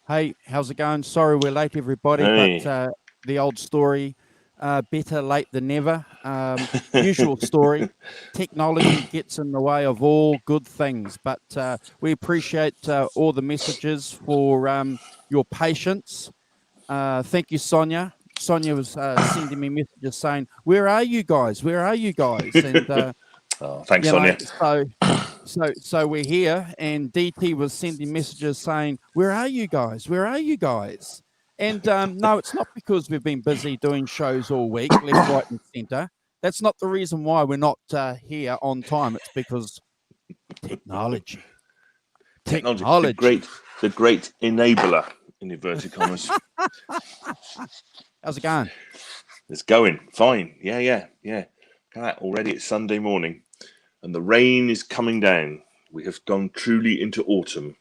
Hey, how's it going? Sorry we're late, everybody, but Hey. the old story, better late than never. Usual story. Technology gets in the way of all good things, but we appreciate all the messages for your patience. Thank you, Sonia. Sonia was sending me messages saying, "Where are you guys? Where are you guys?" And Oh, thanks, you know, Sonia. so we're here, and DT was sending messages saying, "Where are you guys? Where are you guys?" And no, it's not because we've been busy doing shows all week, left, right, and centre. That's not the reason why we're not here on time. It's because technology, Technology, technology. the great enabler in inverted commas. How's it going? It's going fine. Yeah. Already it's Sunday morning, and the rain is coming down. We have gone truly into autumn.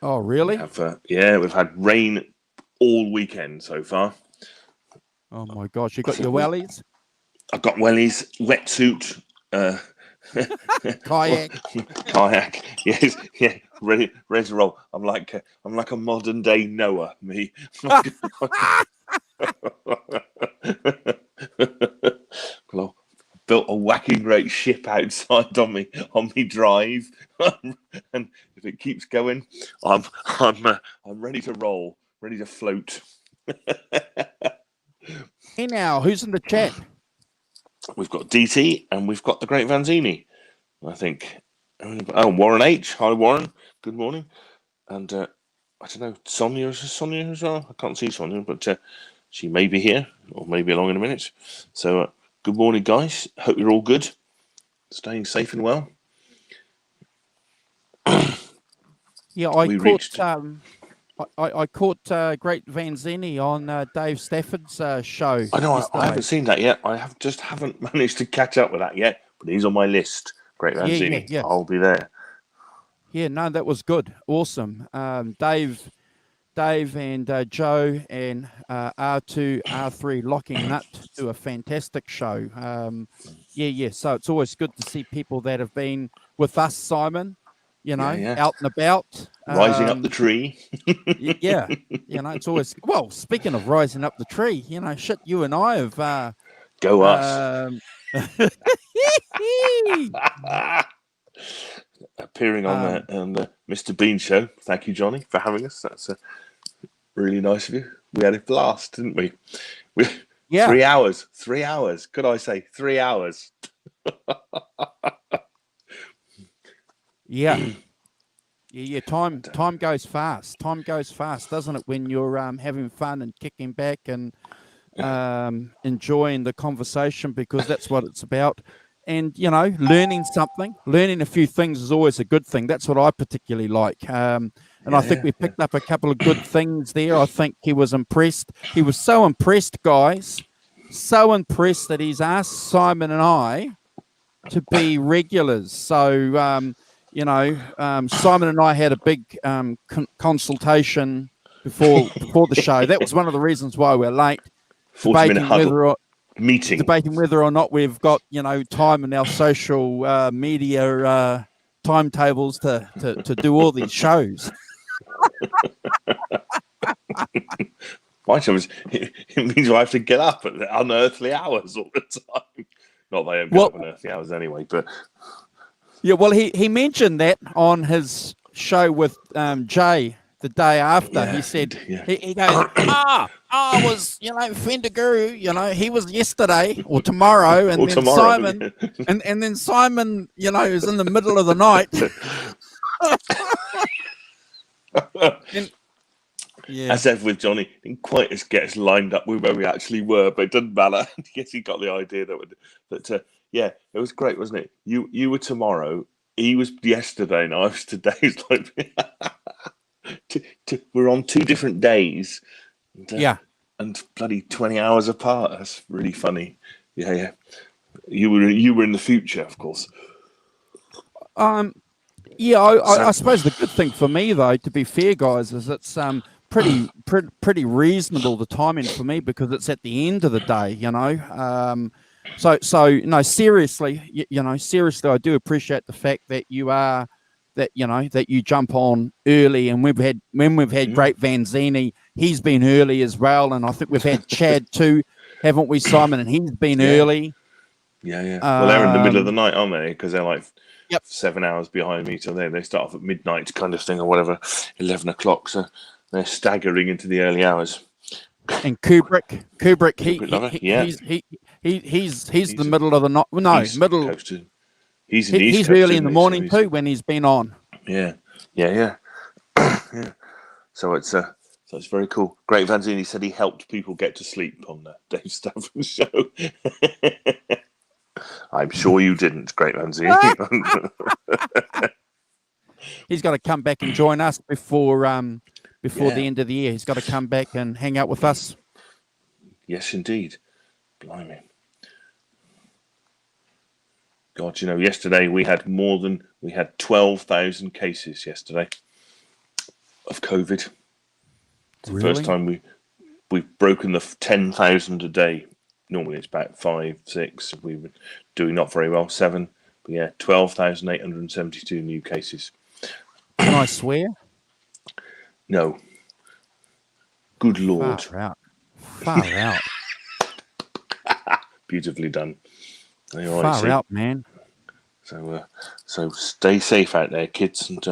Oh, We really? have, we've had rain all weekend so far. Oh my gosh, you got So your wellies, I've got wellies, wetsuit, kayak. kayak. Yes, yeah, ready to roll. I'm like a modern day Noah. Me. Well, built a whacking great ship outside on me drive, and if it keeps going, I'm ready to roll, ready to float. Hey now, who's in the chat? We've got DT and we've got the Great Vanzini, I think. Oh, Warren H. Hi, Warren. Good morning. And I don't know, Sonia as well. I can't see Sonia, but she may be here or maybe along in a minute. So good morning, guys. Hope you're all good, staying safe and well. Yeah, I We caught reached. I caught Great Vanzini on Dave Stafford's show I know I yesterday. haven't seen that yet. Haven't managed to catch up with that yet. But he's on my list. Great Vanzini. Yeah. I'll be there. Yeah, no, that was good. Awesome. Dave and Joe and R2, R3 locking nut do a fantastic show. Yeah. So it's always good to see people that have been with us, Simon, Yeah. out and about. Rising up the tree. Yeah, it's always, well, speaking of rising up the tree, shit, you and I have, Go us. Appearing on the Mr. Bean show. Thank you, Johnny, for having us. That's really nice of you. We had a blast, didn't we? Yeah. 3 hours. 3 hours. Could I say 3 hours? Yeah. Yeah. Time goes fast. Time goes fast, doesn't it? When you're having fun and kicking back and enjoying the conversation, because that's what it's about. And learning something, learning a few things is always a good thing. That's what I particularly like. And I think we picked up a couple of good things there. I think he was impressed. He was so impressed, guys, so impressed that he's asked Simon and I to be regulars. So Simon and I had a big consultation before the show. That was one of the reasons why we're late. 40-minute huddle meeting, debating whether or not we've got time in our social media timetables to do all these shows. My job is it means I have to get up at unearthly hours all the time. Not that I don't get up unearthly hours anyway, but yeah. Well, he mentioned that on his show with Jay the day after. Yeah, he said he goes, I was Fender Guru, he was yesterday or tomorrow, and then tomorrow, Simon and then Simon is in the middle of the night. As ever with Johnny, didn't quite get us lined up with where we actually were, but it doesn't matter. I guess he got the idea that it was great, wasn't it? You were tomorrow, he was yesterday, and I was today. It's like we're on 2 different days. And bloody 20 hours apart. That's really funny. Yeah. You were in the future, of course. Yeah, I suppose the good thing for me, though, to be fair, guys, is it's pretty reasonable, the timing for me, because it's at the end of the day, So no, seriously, seriously, I do appreciate the fact that you are that you jump on early, and we've had Great Vanzini, he's been early as well, and I think we've had Chad too, haven't we, Simon? And he's been early. Yeah. Well, they're in the middle of the night, aren't they? Because they're like 7 hours behind me, so they start off at midnight kind of thing, or whatever, 11 o'clock. So they're staggering into the early hours. And Kubrick, he's the middle of the night. No, middle. He's in the East He's Coast, early in the morning too when he's been on. Yeah. So it's very cool. Great Vanzini said he helped people get to sleep on the Dave Stafford show. I'm sure you didn't, Great Vanzini. He's got to come back and join us before the end of the year. He's got to come back and hang out with us. Yes, indeed. Blimey. God, yesterday we had 12,000 cases yesterday of COVID. It's the first time we've broken the 10,000 a day. Normally it's about 5, 6. We were doing not very well, 7. But yeah, 12,872 new cases. Can I swear? No. Good Lord. Far out. Beautifully done. Far out, man. So stay safe out there, kids, and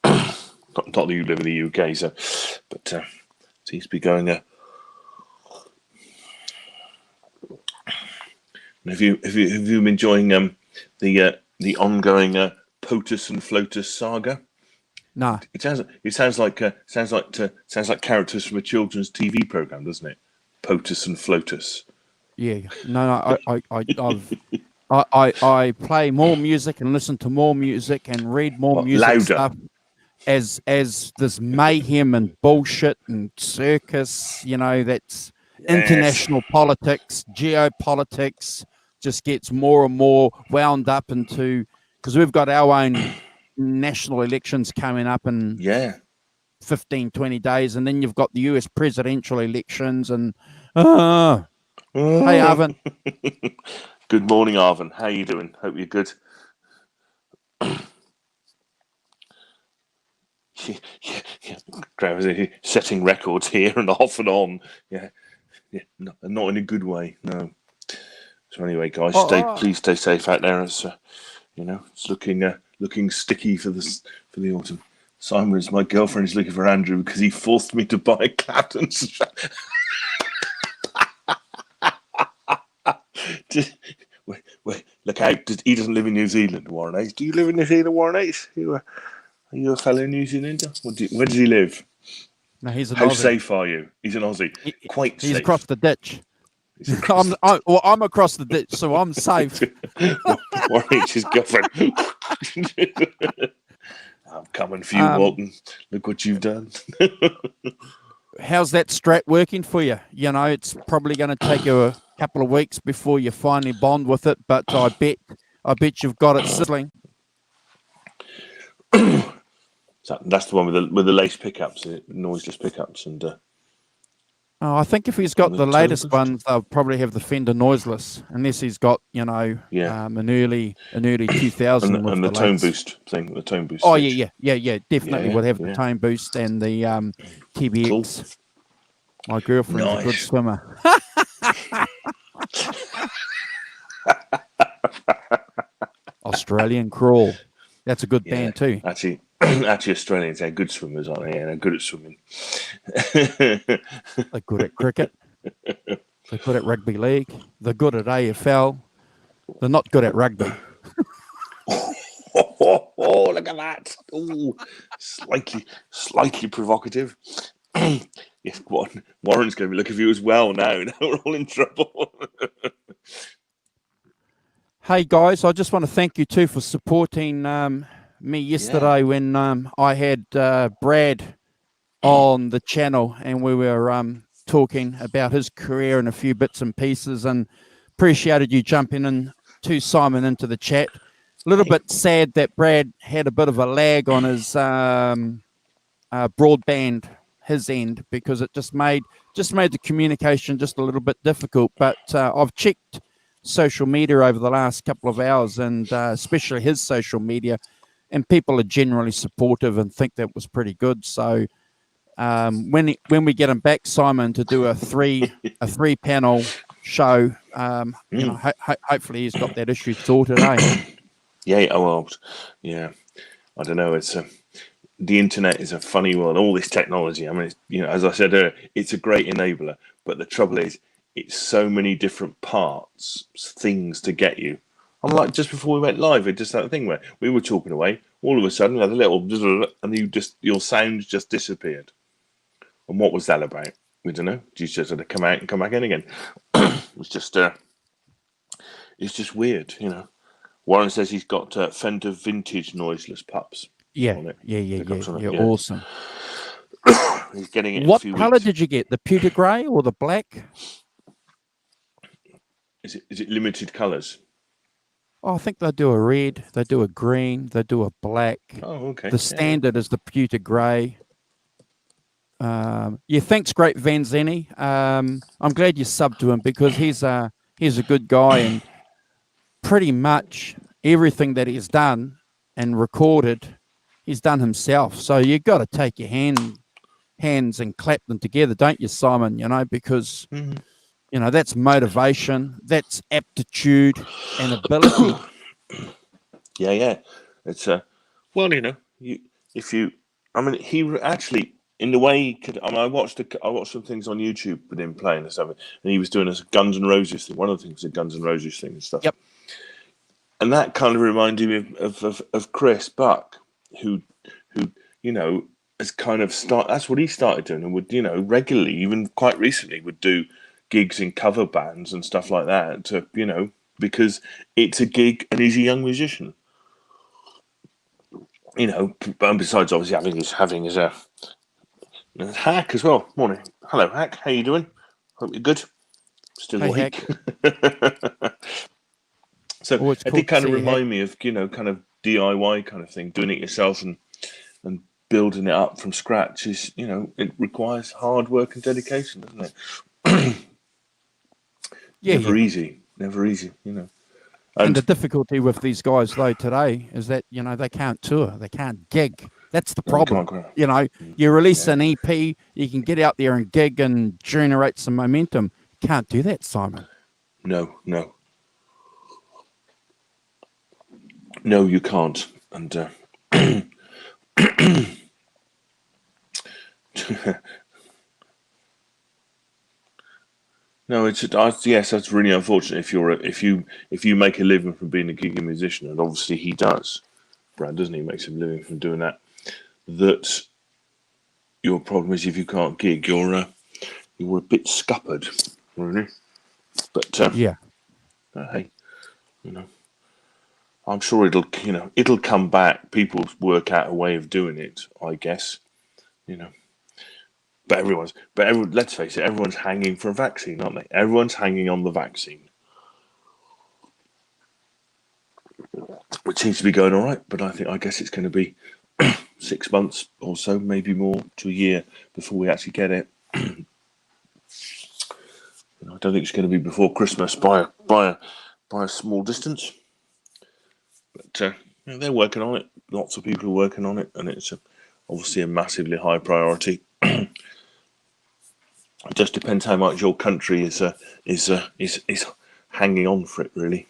not that you live in the UK, but seems to be going. Have you been enjoying the ongoing POTUS and FLOTUS saga? No. It sounds like characters from a children's TV program, doesn't it? POTUS and FLOTUS. Yeah. No. I play more music and listen to more music and read more music louder stuff as this mayhem and bullshit and circus. That's international politics, geopolitics. Just gets more and more wound up into, because we've got our own national elections coming up in 15, 20 days, and then you've got the US presidential elections, and hey Arvin. Good morning, Arvin. How you doing? Hope you're good. Setting records here and off and on. Not in a good way, no. So anyway, guys, please stay safe out there. It's it's looking sticky for the autumn. Simon, my girlfriend, is looking for Andrew because he forced me to buy Clapton's. Wait, look out! He doesn't live in New Zealand, Warren H. Do you live in New Zealand, Warren H? Are you a fellow New Zealander? Where does he live? No, he's an How Aussie. safe are you? He's an Aussie. Quite safe. He's across the ditch. I'm across the ditch, so I'm safe. Warren H's girlfriend. I'm coming for you, Walton. Look what you've done. How's that strat working for you? It's probably going to take you a couple of weeks before you finally bond with it, but I bet you've got it sizzling. So that's the one with the lace pickups, noiseless pickups, and. I think if he's got the latest ones, they'll probably have the Fender noiseless, unless he's got an early 2000 and the tone boost thing, the tone boost. Oh switch. yeah, definitely would have the tone boost and the TBX. Cool. My girlfriend's a good swimmer. Australian Crawl. That's a good band too. Actually, Australians are good swimmers, aren't they? Yeah, they're good at swimming. They're good at cricket. They're good at rugby league. They're good at AFL. They're not good at rugby. Oh, look at that! Oh, slightly provocative. Yes, Warren's going to be looking for you as well now. Now we're all in trouble. Hey guys, I just want to thank you too for supporting me yesterday when I had Brad on the channel and we were talking about his career and a few bits and pieces, and appreciated you jumping in to Simon into the chat. A little bit sad that Brad had a bit of a lag on his broadband, his end, because it just made the communication just a little bit difficult. But I've checked social media over the last couple of hours, and especially his social media, and people are generally supportive and think that was pretty good. So when we get him back, Simon, to do a three panel show, hopefully he's got that issue sorted, eh? Yeah. Oh, well, yeah. I don't know. It's the internet is a funny world. All this technology. I mean, as I said earlier, it's a great enabler. But the trouble is, it's so many different parts, things to get you. I'm like, just before we went live, it just that thing where we were talking away. All of a sudden, we had a little, and your sound just disappeared. And what was that about? We don't know. You just had to come out and come back in again. It's just weird, Warren says he's got Fender vintage noiseless pups. Yeah, on it. yeah. Awesome. He's getting it. What in a few color weeks. did you get? The pewter grey or the black? Is it limited colors? Oh, I think they do a red, they do a green, they do a black. Oh, okay. The standard is the pewter grey. Thanks, Great Vanzini. I'm glad you subbed to him because he's a good guy, and pretty much everything that he's done and recorded, he's done himself. So you've got to take your hands and clap them together, don't you, Simon? Because that's motivation, that's aptitude and ability. Yeah. It's he actually, in the way he could. I mean, I watched some things on YouTube with him playing and stuff, and he was doing a Guns N' Roses thing. One of the things, a Guns N' Roses thing and stuff. Yep. And that kind of reminded me of Chris Buck, who has kind of that's what he started doing, and would regularly, even quite recently, would do gigs in cover bands and stuff like that because it's a gig and he's a young musician. But besides obviously having his Hack as well. Morning. Hello, Hack. How you doing? Hope you're good. Still Hey, awake. So Oh, it's it cool did kind to of see you, Hack. remind me of kind of DIY kind of thing, doing it yourself and building it up from scratch is it requires hard work and dedication, doesn't it? Never easy. And the difficulty with these guys though today is that they can't tour, they can't gig. That's the problem. You release an EP, you can get out there and gig and generate some momentum. Can't do that, Simon. No, you can't. And no, yes, that's really unfortunate. If you make a living from being a gigging musician, and obviously he does, Brad, doesn't he? Makes a living from doing that. That your problem is if you can't gig, you're a bit scuppered, really. But hey, I'm sure it'll come back. People work out a way of doing it, I guess. But let's face it, everyone's hanging for a vaccine, aren't they? Everyone's hanging on the vaccine, which seems to be going all right. But I guess it's going to be 6 months or so, maybe more, to a year before we actually get it. I don't think it's going to be before Christmas by a small distance. But they're working on it. Lots of people are working on it, and it's obviously a massively high priority. It just depends how much your country is hanging on for it, really.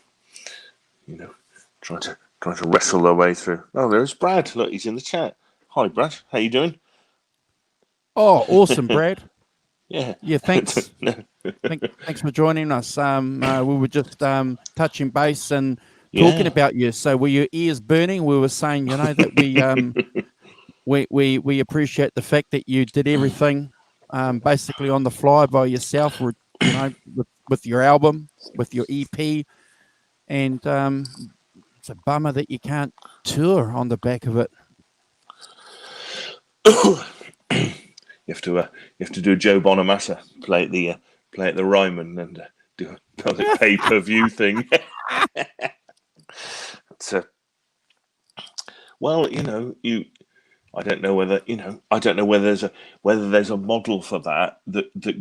Trying to wrestle their way through. Oh, there's Brad. Look, he's in the chat. Hi, Brad. How you doing? Oh, awesome, Brad. Yeah. Thanks. Thanks for joining us. We were just touching base and talking about you. So were your ears burning? We were saying, that we appreciate the fact that you did everything basically on the fly by yourself, or with your album, with your EP, and it's a bummer that you can't tour on the back of it. You have to do a Joe Bonamassa, play at the Ryman, and do a pay-per-view thing. Well, I don't know whether there's a model for that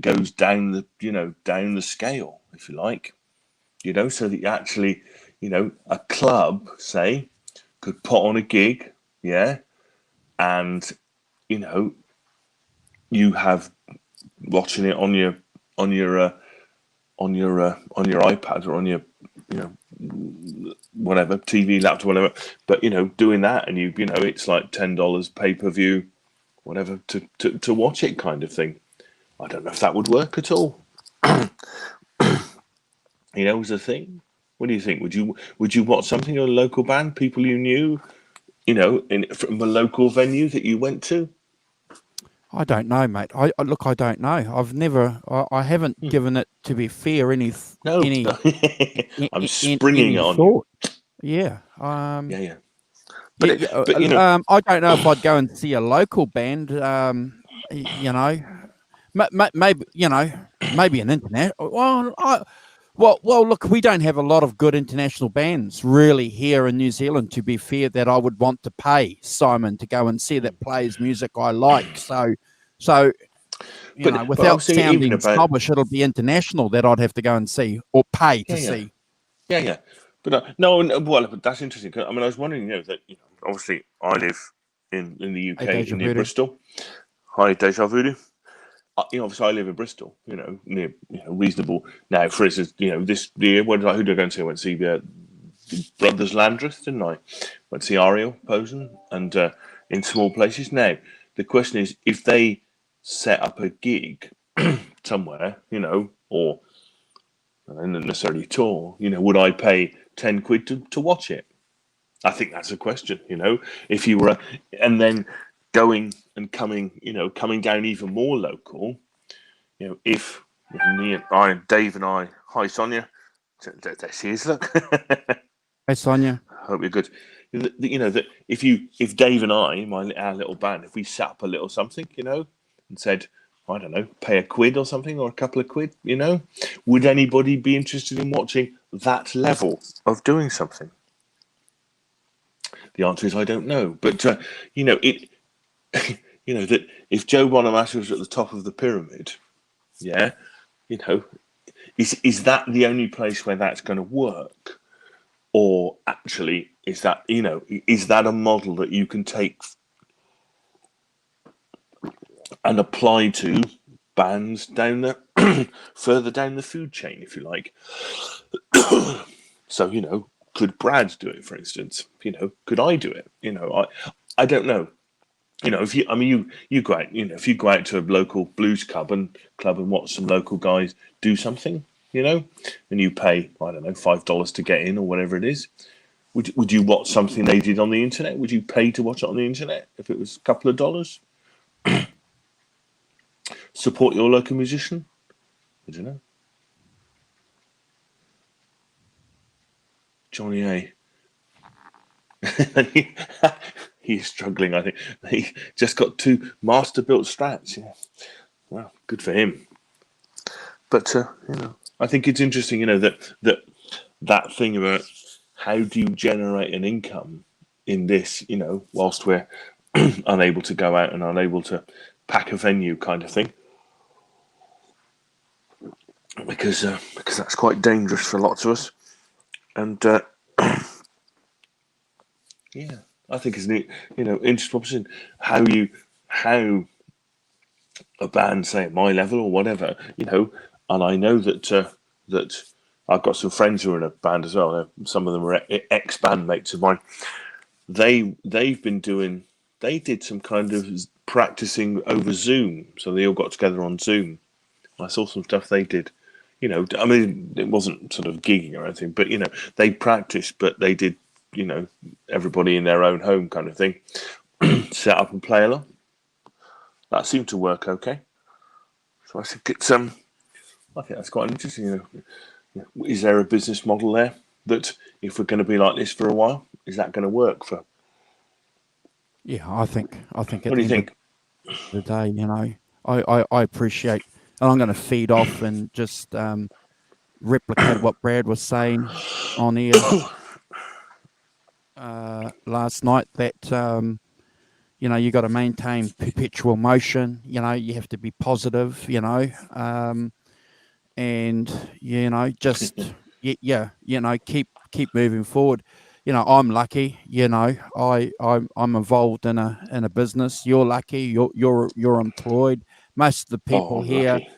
goes down the scale, if you like, so that you actually, a club, say, could put on a gig yeah, and you have watching it on your on your on your iPad or on your whatever TV, laptop, whatever. But doing that, and it's like $10 pay per view, whatever, to watch it, kind of thing. I don't know if that would work at all. As a thing. What do you think? Would you watch something, a local band, people you knew, from a local venue that you went to? I don't know, mate. Look, I don't know. I've never, I haven't given it, to be fair, No, any, I'm springing it any on you. thought. Yeah. Yeah. Yeah, But yeah. but I don't know if I'd go and see a local band. Maybe maybe an internet. Well, look, we don't have a lot of good international bands really here in New Zealand, to be fair, that I would want to pay Simon to go and see that plays music I like. So, but I without was thinking even sounding about snobbish, it'll be international that I'd have to go and see or pay to yeah. see. Yeah. But no, well, but that's interesting. 'Cause, I mean, I was wondering, that obviously I live in the Hey, UK, Deja near Voodoo. Bristol. Hi, Deja Voodoo. Obviously I live in Bristol. Near reasonable. Now, for instance, this year, who did I go and see? I went to see Brothers Landreth, didn't I? Went to see Ariel Posen, and in small places. Now, the question is, if they set up a gig somewhere, or not necessarily tour, would I pay £10 to watch it? I think that's a question. If you were, and then going and coming down even more local. If me and Dave and I, hi Sonia, there she is. Look, Hey, Sonia. hope you're good. That if Dave and I, our little band, if we set up a little something, and said, I don't know, pay £1 or something, or a couple of quid, would anybody be interested in watching that level of doing something? The answer is I don't know, but it. That if Joe Bonamassa was at the top of the pyramid, yeah, you know, is that the only place where that's going to work, or actually is that a model that you can take and apply to bands down the further down the food chain, if you like? So could Brad do it, for instance? Could I do it? I don't know. If you go out, if you go out to a local blues club and watch some local guys do something, and you pay, I don't know, $5 to get in or whatever it is, would you watch something they did on the internet? Would you pay to watch it on the internet if it was a couple of dollars? Support your local musician? I don't know. Johnny A. He's struggling, I think. He just got 2 master-built Strats. Yeah. Well, good for him. But I think it's interesting, that thing about how do you generate an income in this, whilst we're unable to go out and unable to pack a venue, kind of thing. Because that's quite dangerous for lots of us. And yeah, I think it's an interesting proposition how a band, say at my level or whatever, and I know that I've got some friends who are in a band as well. Some of them are ex bandmates of mine. They've been doing. They did some kind of practicing over Zoom, so they all got together on Zoom. I saw some stuff they did. I mean, it wasn't sort of gigging or anything, but they practiced, but they did. Everybody in their own home, kind of thing. Set up and play along. That seemed to work okay. So I think it's I think that's quite interesting. Is there a business model there that, if we're going to be like this for a while, is that going to work for? Yeah, I think at What the do you end of think? the day, I appreciate, and I'm going to feed off and just replicate what Brad was saying on air last night, that you got to maintain perpetual motion. You have to be positive. And just keep moving forward. I'm lucky. I'm involved in a business. You're lucky. You're employed. Most of the Oh, people I'm here, lucky.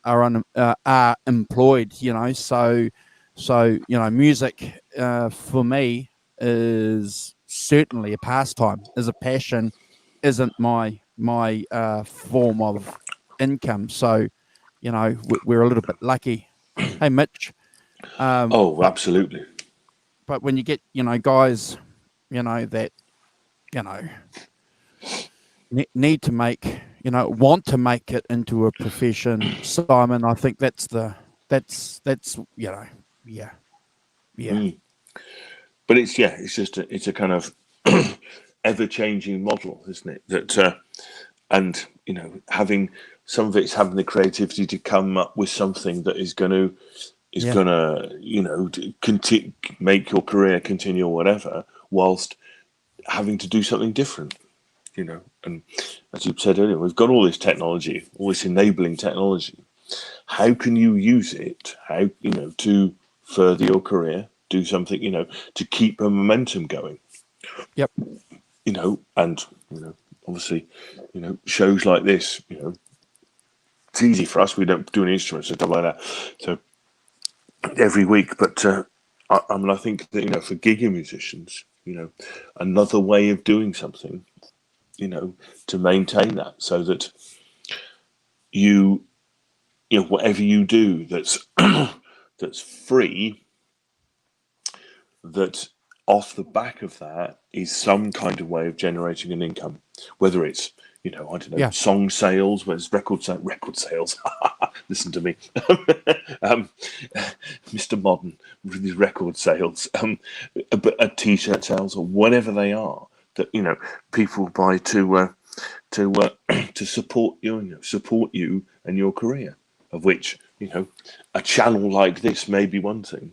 are employed. So music for me is certainly a pastime, is a passion, isn't my form of income. So we're a little bit lucky. Hey, Mitch. Oh, But absolutely. when you get guys that you know need to make want to make it into a profession, Simon, I think that's yeah, yeah, Mm. But it's just it's a kind of ever changing model, isn't it? That and having some of it's having the creativity to come up with something that is yeah, gonna make your career continue or whatever, whilst having to do something different. And as you said earlier, we've got all this technology, all this enabling technology. How can you use it? How to further your career, do something to keep a momentum going. yep. And obviously, shows like this, it's easy for us. We don't do any instruments and stuff like that. So every week, but I think that for gigging musicians, another way of doing something, to maintain that, so that you whatever you do that's that's free, that off the back of that is some kind of way of generating an income, whether it's I don't know, Yeah. song sales, whether it's record sales. Listen to me, Mr. Modern with his record sales, but t-shirt sales or whatever they are that people buy to to support support you and your career, of which a channel like this may be one thing,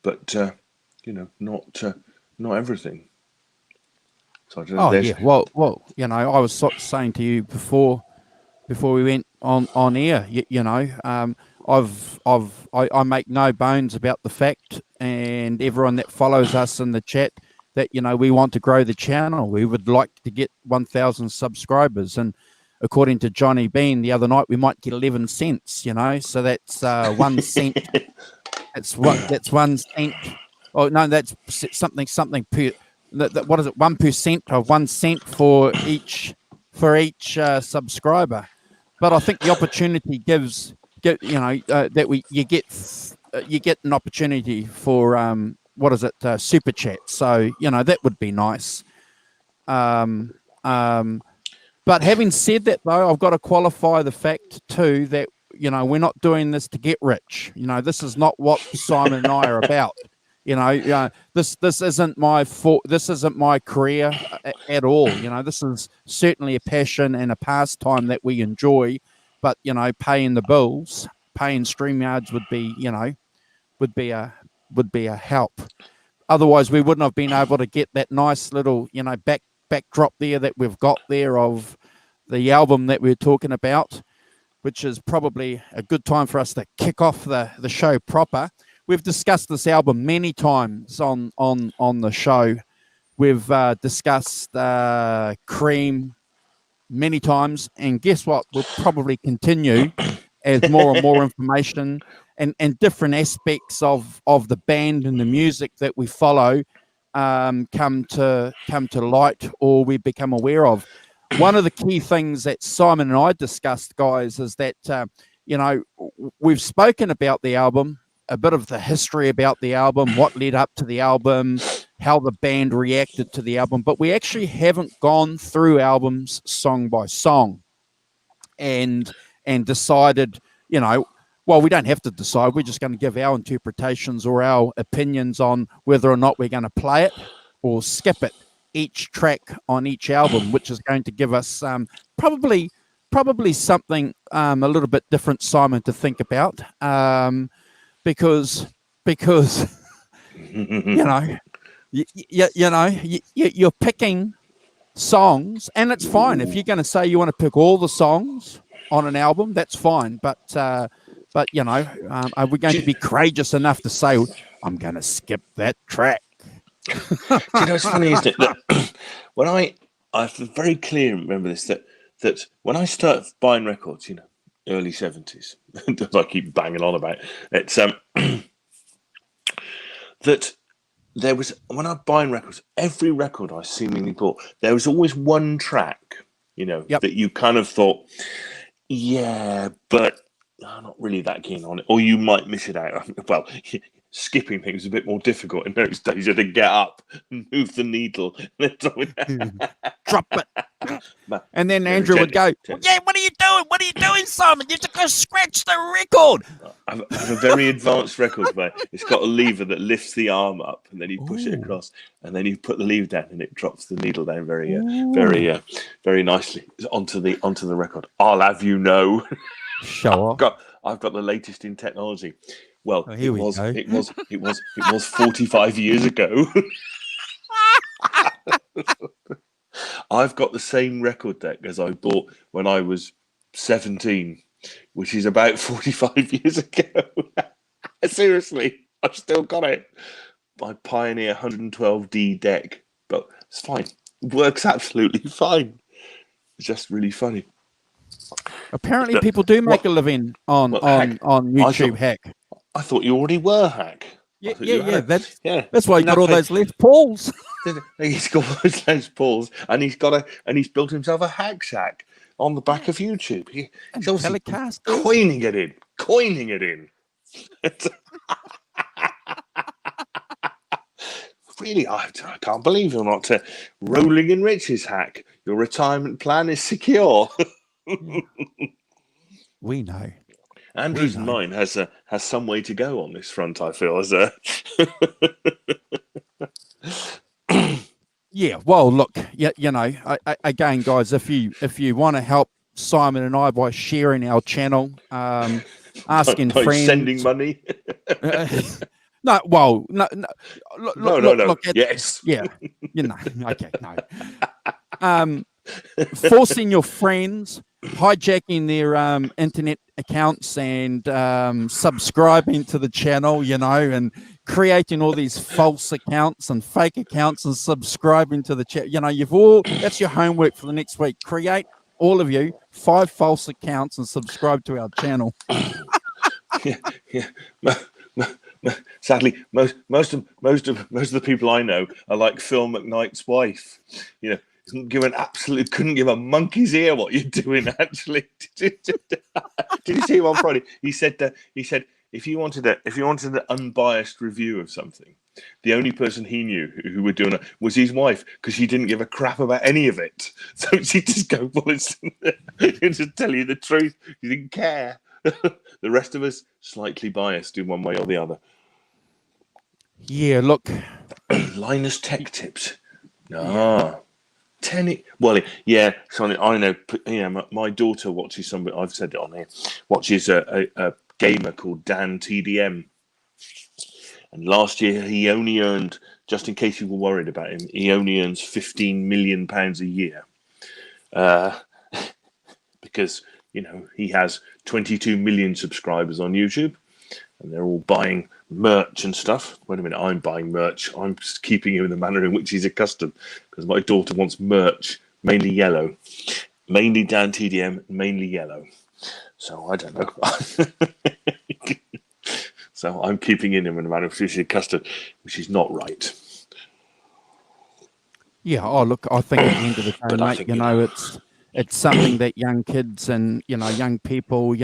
but not everything. So I don't know. Oh There's yeah. Well, I was saying to you before we went on air. I make no bones about the fact, and everyone that follows us in the chat, that we want to grow the channel. We would like to get 1,000 subscribers, and according to Johnny Bean the other night, we might get 11 cents. So that's 1 cent. That's 1 cent. Oh no, that's something per. What is it? 1% of 1 cent for each subscriber. But I think the opportunity that you get an opportunity for what is it, super chat. So that would be nice. Um, um, but having said that, though, I've got to qualify the fact too that we're not doing this to get rich. This is not what Simon and I are about. This isn't my this isn't my career at all. This is certainly a passion and a pastime that we enjoy. But paying the bills, paying StreamYards would be a help. Otherwise, we wouldn't have been able to get that nice little backdrop there that we've got there of the album that we're talking about, which is probably a good time for us to kick off the show proper. We've discussed this album many times on the show. We've discussed Cream many times, and guess what? We'll probably continue as more and more information and different aspects of the band and the music that we follow come to light, or we become aware of. One of the key things that Simon and I discussed, guys, is that we've spoken about the album, a bit of the history about the album, what led up to the album, how the band reacted to the album, but we actually haven't gone through albums song by song and decided, well, we don't have to decide. We're just going to give our interpretations or our opinions on whether or not we're going to play it or skip it, each track on each album, which is going to give us probably something a little bit different, Simon, to think about, because you're picking songs, and it's fine if you're going to say you want to pick all the songs on an album. That's fine, but are we going to be courageous enough to say I'm going to skip that track. You know, it's funny, isn't it? That when I very clear remember this that when I started buying records, early 70s, as I keep banging on about, it's that there was when I was buying records, every record I seemingly bought, there was always one track, Yep. that you kind of thought, yeah, but I'm not really that keen on it, or you might miss it out. Well, skipping things was a bit more difficult in those days. You had to get up and move the needle. Drop it. And then Andrew would go, yeah, what are you doing? What are you doing, Simon? You have to go scratch the record. I have a very advanced record where it's got a lever that lifts the arm up, and then you push it across, and then you put the lever down, and it drops the needle down very nicely onto the record. I'll have you know, show off. I've got the latest in technology. Well, it was 45 years ago. I've got the same record deck as I bought when I was 17, which is about 45 years ago. Seriously, I've still got it. My Pioneer 112D deck, but it's fine. It works absolutely fine. It's just really funny. Apparently, people do make a living on YouTube hack. I thought you already were hack. Yeah. That's why you got all those Les Pauls. He's got all those Les Pauls, and he's built himself a hack shack on the back of YouTube. He's obviously coining it in. Really, I can't believe you're not rolling in riches, hack. Your retirement plan is secure. We know. Andrew's and mine has some way to go on this front, I feel. Yeah, well, look, again, guys, if you want to help Simon and I by sharing our channel, asking by friends, sending money. No. Look, yes. Yeah. Okay. No. Forcing your friends, hijacking their internet accounts, and subscribing to the channel, and creating all these false accounts and fake accounts and subscribing to the chat. That's your homework for the next week. Create, all of you, 5 false accounts and subscribe to our channel. Yeah. Sadly, most of the people I know are like Phil McKnight's wife. Couldn't give a monkey's ear what you're doing. Actually, did you see him on Friday? He said if you wanted an unbiased review of something, the only person he knew who would do it was his wife, because she didn't give a crap about any of it. So she'd just go, well, just tell you the truth. She didn't care. The rest of us slightly biased in one way or the other. Yeah, look. Linus Tech Tips. No. Well, yeah. So I know. My daughter watches somebody. I've said it on here. Watches a gamer called Dan TDM, and last year he only earned, just in case you were worried about him, he only earns £15 million a year, because he has 22 million subscribers on YouTube, and they're all buying merch and stuff. Wait a minute, I'm buying merch. I'm just keeping him in the manner in which he's accustomed, because my daughter wants merch, mainly yellow. Mainly Dan TDM, mainly yellow. So I don't know. So I'm keeping him in the manner in which he's accustomed, which is not right. Yeah, look, I think at the end of the day, mate, it's something that young kids and, young people,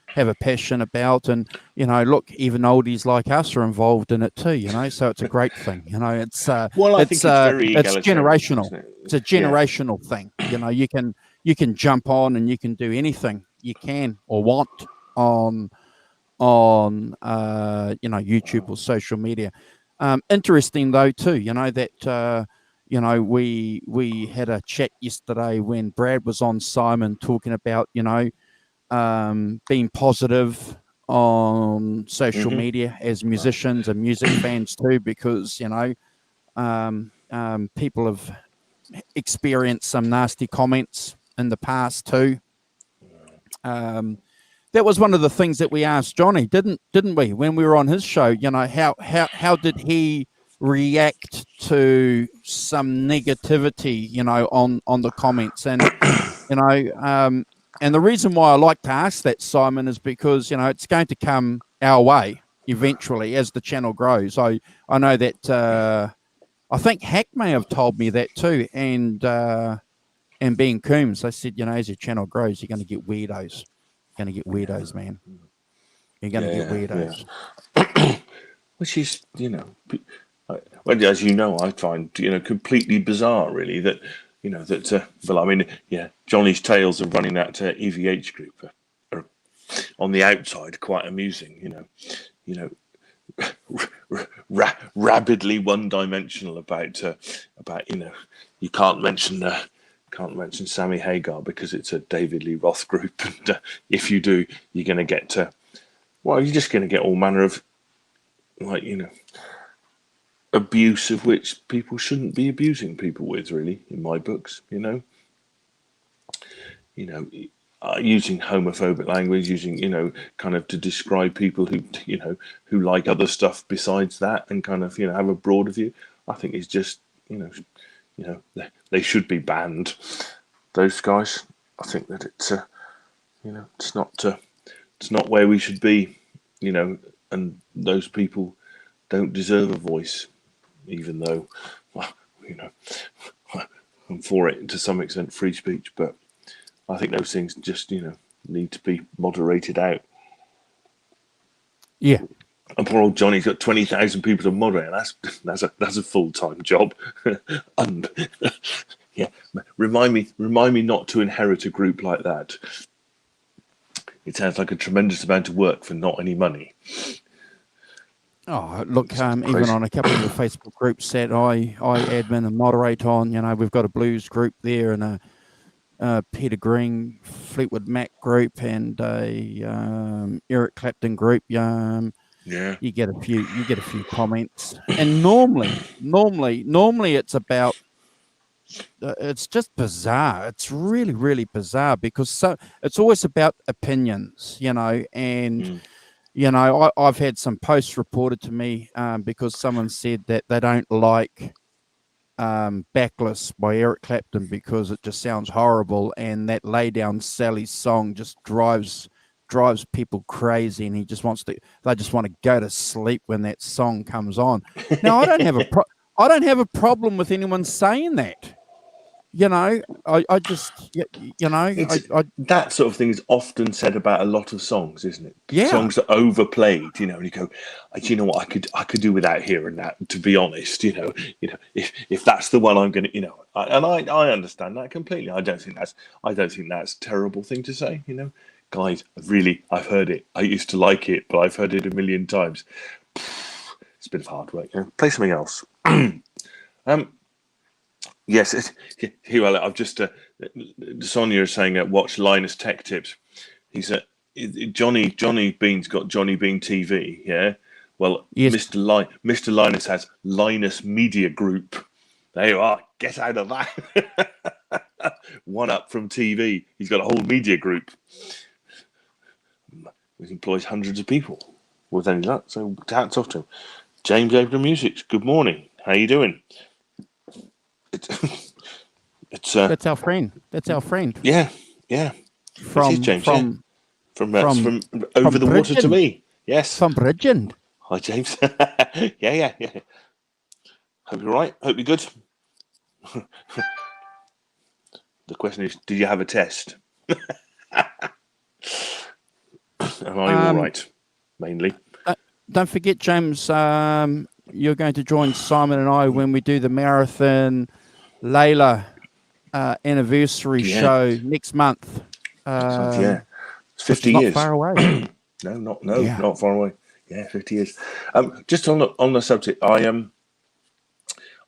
have a passion about, and look, even oldies like us are involved in it too, so it's a great thing. It's generational. It's a generational thing. You can jump on and you can do anything you can or want on YouTube or social media. Interesting though too, that we had a chat yesterday when Brad was on Simon talking about being positive on social media as musicians and music fans too, because people have that was one of the things that we asked Johnny, didn't we, when we were on his show? You know, how did he react to some negativity, you know, on the comments? And you know, and the reason why I like to ask that, Simon, is because, you know, it's going to come our way eventually as the channel grows. I know that I think Hack may have told me that too, and being Coombs, they said, you know, as your channel grows, you're going to get weirdos. You're going to get weirdos, man. You're going to get weirdos. Yeah. Which is, you know, well, as you know, I find, you know, completely bizarre, really, that, you know, that, well, I mean, yeah, Johnny's tales of running that EVH group are on the outside quite amusing, you know, rabidly one-dimensional about, you know, you can't mention Sammy Hagar because it's a David Lee Roth group, and if you do, you're going to get well, you're just going to get all manner of, like, you know, abuse of which people shouldn't be abusing people with, really, in my books, you know, using homophobic language, using, you know, kind of to describe people who, you know, who like other stuff besides that, and kind of, you know, have a broader view. I think it's just, you know, they should be banned. Those guys. I think that it's, you know, it's not where we should be, you know, and those people don't deserve a voice, even though, well, you know, I'm for it to some extent, free speech, but I think those things just, you know, need to be moderated out. Yeah. And poor old Johnny's got 20,000 people to moderate. That's a full-time job. And yeah, remind me not to inherit a group like that. It sounds like a tremendous amount of work for not any money. Oh, look, even on a couple of the Facebook groups that I admin and moderate on, you know, we've got a blues group there, and a Peter Green Fleetwood Mac group, and a Eric Clapton group. Yeah, you get a few comments, and normally it's about. It's just bizarre. It's really, really bizarre, because it's always about opinions, you know, and you know, I've had some posts reported to me because someone said that they don't like Backless by Eric Clapton because it just sounds horrible, and that Lay Down Sally song just drives people crazy, and they just want to go to sleep when that song comes on. Now, I don't have a problem with anyone saying that. You know, I just, you know, that sort of thing is often said about a lot of songs, isn't it? Yeah. Songs that are overplayed, you know, and you go, you know what, I could do without hearing that, to be honest, you know, if that's the one I'm going to, you know, I understand that completely. I don't think that's a terrible thing to say, you know, guys, I've heard it. I used to like it, but I've heard it a million times. It's a bit of hard work, you know. Play something else. Yes, here I've just Sonia is saying watch Linus Tech Tips. He's Johnny Bean's got Johnny Bean TV. Yeah, well, yes. Mr. Linus has Linus Media Group. There you are. Get out of that. One up from TV. He's got a whole media group. He employs hundreds of people with any luck. So hats off to him. James Abram Music. Good morning. How you doing? That's our friend. That's our friend. Yeah. From James, from over the water to me. Yes. From Bridgend. Hi, James. Yeah. Hope you're right. Hope you're good. The question is, did you have a test? Am I all right? Mainly. Don't forget, James. You're going to join Simon and I when we do the marathon Layla anniversary show next month. Yeah, it's 50 years. Not far away. Not far away. Yeah, 50 years. Just on the subject, I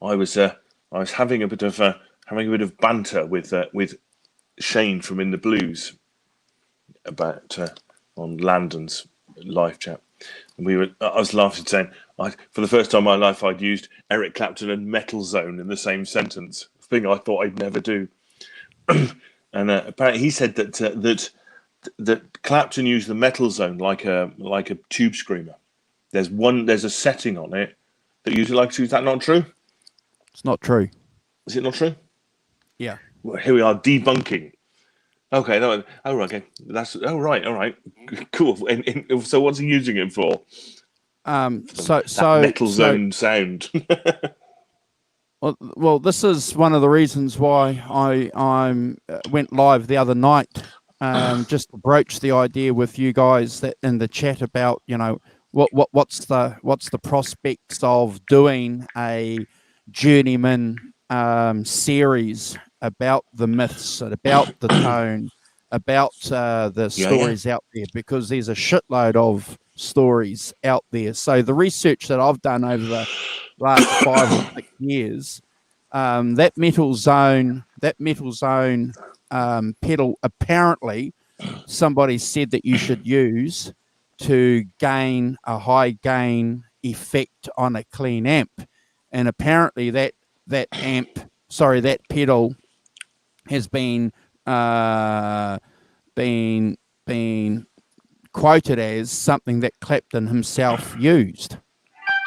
was having a bit of banter with Shane from In the Blues about on Landon's live chat. And I was laughing, saying, for the first time in my life, I'd used Eric Clapton and Metal Zone in the same sentence, a thing I thought I'd never do. And apparently he said that that Clapton used the metal zone like a tube screamer. There's a setting on it that usually likes to. Is that not true? It's not true. Is it not true? Yeah. Well, here we are debunking. Okay, no, oh right, okay, that's all right, cool. So what's he using it for? So metal zone sound. Well, this is one of the reasons why I went live the other night, just to broach the idea with you guys that in the chat about, you know, what's the prospects of doing a journeyman series about the myths and about the tone, about the stories out there, because there's a shitload of stories out there. So the research that I've done over the last 5 or 6 years, that metal zone pedal, apparently somebody said that you should use to gain a high gain effect on a clean amp, and apparently that pedal has been quoted as something that Clapton himself used.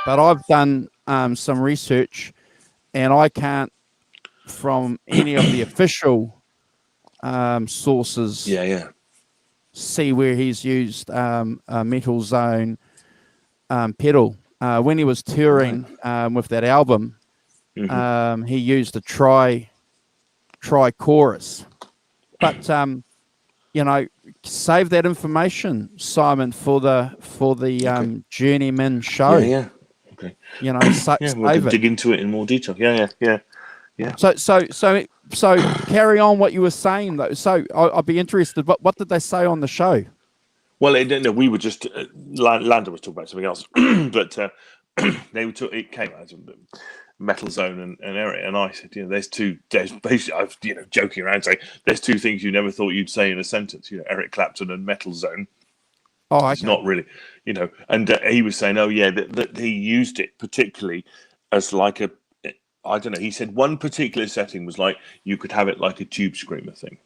But I've done some research, and I can't, from any of the official sources, see where he's used a metal zone pedal. When he was touring with that album, he used a tri chorus. But you know, save that information, Simon, for the Journeyman show. Yeah. Okay. You know, we can dig into it in more detail. Yeah. So carry on what you were saying though. So I'd be interested. What did they say on the show? Well, we were just Lander was talking about something else, but it came out of Metal Zone and Eric, and I said, there's basically, I was joking around saying there's two things you never thought you'd say in a sentence, Eric Clapton and Metal Zone. Oh, okay. It's not really, and he was saying, that he used it particularly as like a, I don't know, he said one particular setting was like, you could have it like a tube screamer thing.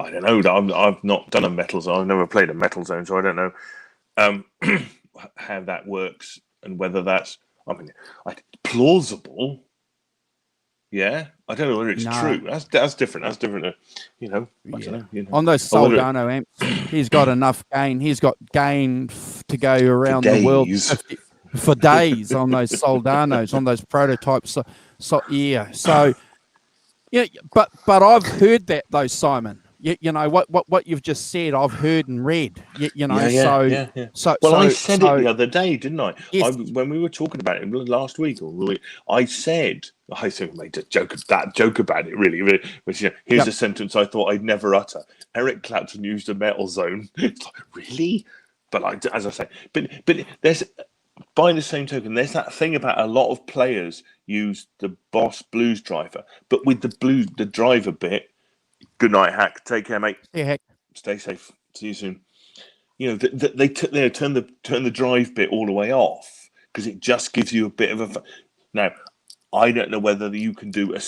I don't know, I've not done a Metal Zone, I've never played a Metal Zone, so I don't know how that works and whether that's, plausible. Yeah, I don't know whether it's true. That's different. That's different. I don't know. On those Soldano amps, he's got enough gain. He's got gain to go around the world for days on those Soldanos, on those prototypes. So but I've heard that though, Simon. What you've just said, I've heard and read. So I said it the other day, didn't I? Yes. When we were talking about it last week, I made a joke about it. Really, which here's a sentence I thought I'd never utter. Eric Clapton used a Metal Zone. It's like, really? But as I say, but there's, by the same token, there's that thing about a lot of players use the Boss Blues driver, but with the driver bit. Good night, Hack. Take care, mate. Yeah, Hack. Stay safe. See you soon. They turn the drive bit all the way off because it just gives you a bit of a. Now, I don't know whether you can do a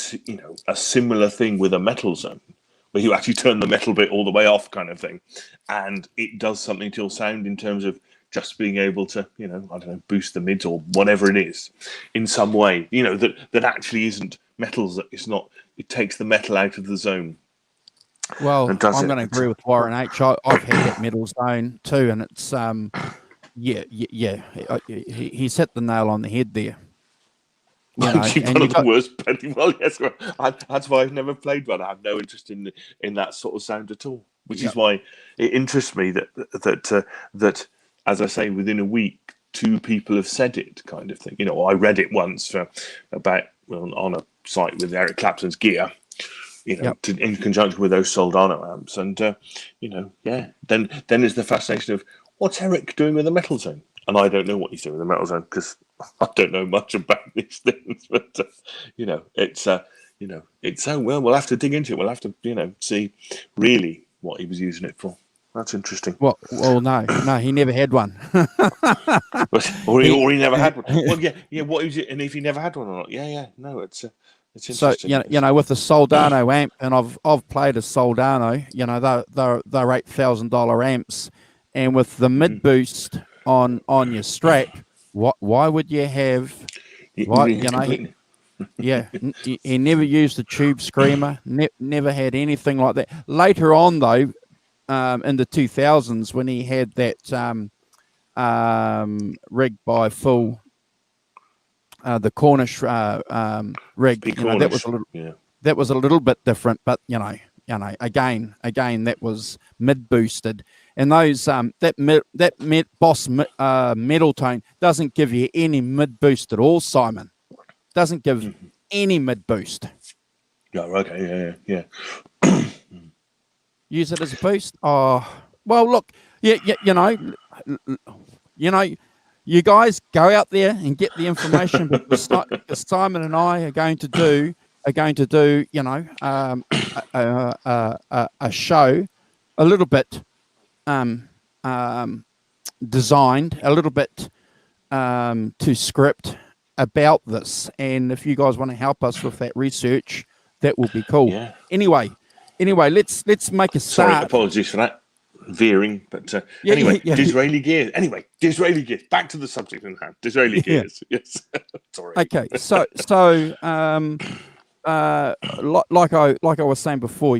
similar thing with a Metal Zone where you actually turn the metal bit all the way off, kind of thing, and it does something to your sound in terms of just being able to, I don't know, boost the mids or whatever it is in some way. That actually isn't metals. It's not. It takes the metal out of the zone. Well, I'm going to agree with Warren H. I've had that Metal Zone too, and it's he's hit the nail on the head there. You've one of the worst. Well, yes, that's why I've never played one. I have no interest in that sort of sound at all, which is why it interests me that as I say, within a week, 2 people have said it, kind of thing. I read it once on a site with Eric Clapton's gear. In conjunction with those Soldano amps, and then there's the fascination of what's Eric doing with the Metal Zone, and I don't know what he's doing with the Metal Zone because I don't know much about these things. But it's we'll have to dig into it. We'll have to see really what he was using it for. That's interesting. Well, no, he never had one, or he never had one. Well, yeah. What is it? And if he never had one or not? No, it's It's So interesting. with the Soldano amp, and I've played a Soldano. They're $8,000 amps, and with the mid boost on your strap, why would you have? Why Completely. he never used a tube screamer. Never had anything like that. Later on, though, in the 2000s, when he had that rig by full. The Cornish rig, Cornish. that was a little bit different, but again, that was mid boosted, and those that Boss metal tone doesn't give you any mid boost at all. Simon doesn't give any mid boost. Yeah. Okay. Yeah. Use it as a boost. Oh well, look, you guys go out there and get the information, because Simon and I are going to do a show a little bit designed, a little bit to script about this, and if you guys want to help us with that research, that will be cool. Yeah. Anyway, let's make a start. Sorry, apologies for that veering, but Disraeli Gears. Anyway, Disraeli Gears. Back to the subject in hand. Disraeli Gears. Yes. Sorry. Okay, so like I was saying before,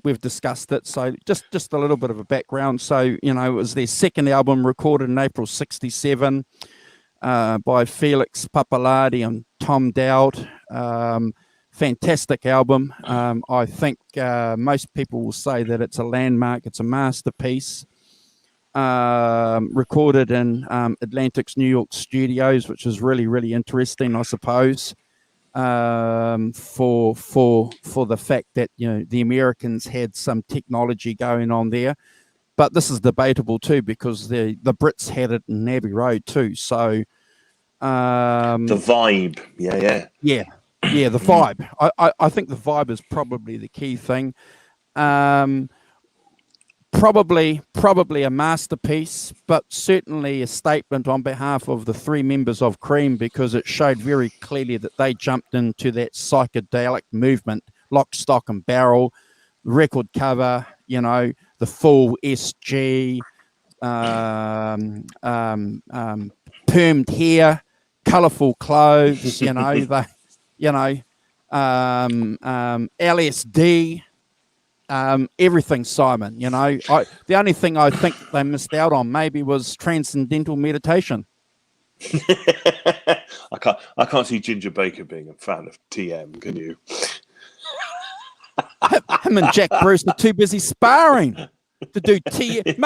we've discussed it. So just a little bit of a background. So it was their second album, recorded in April '67 by Felix Pappalardi and Tom Dowd. Fantastic album. I think most people will say that it's a landmark. It's a masterpiece. Recorded in Atlantic's New York studios, which is really, really interesting, I suppose, for the fact that the Americans had some technology going on there. But this is debatable too, because the Brits had it in Abbey Road too. So the vibe, the vibe. I think the vibe is probably the key thing. Probably a masterpiece, but certainly a statement on behalf of the three members of Cream, because it showed very clearly that they jumped into that psychedelic movement, lock, stock, and barrel. Record cover, the full SG, permed hair, colourful clothes, LSD. Everything, Simon. The only thing I think they missed out on maybe was transcendental meditation. I can't see Ginger Baker being a fan of TM. Can you? Him and Jack Bruce are too busy sparring to do TM.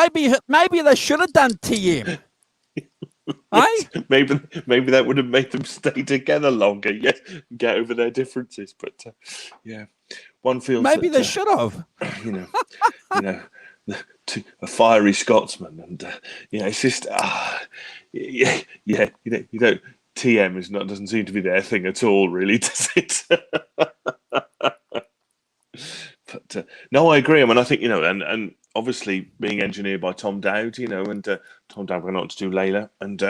Maybe they should have done TM. Yes, maybe that would have made them stay together longer. Yes, get over their differences. But one feels maybe they should have. A fiery Scotsman, and it's just TM doesn't seem to be their thing at all, really, does it? But no, I agree. I mean, I think and obviously being engineered by Tom Dowd, and Tom Dowd went on to do Layla and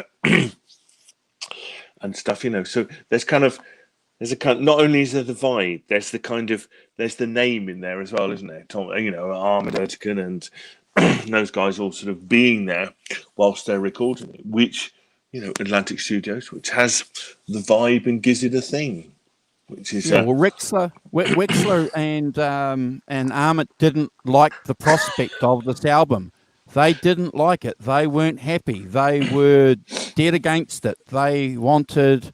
and stuff, So there's a kind of not only is there the vibe, there's the name in there as well, isn't there? Tom, Ahmed Ertegun and those guys all sort of being there whilst they're recording it, which Atlantic Studios, which has the vibe and gives it a thing. Which is Wexler and Ahmed didn't like the prospect of this album. They didn't like it. They weren't happy. They were dead against it. They wanted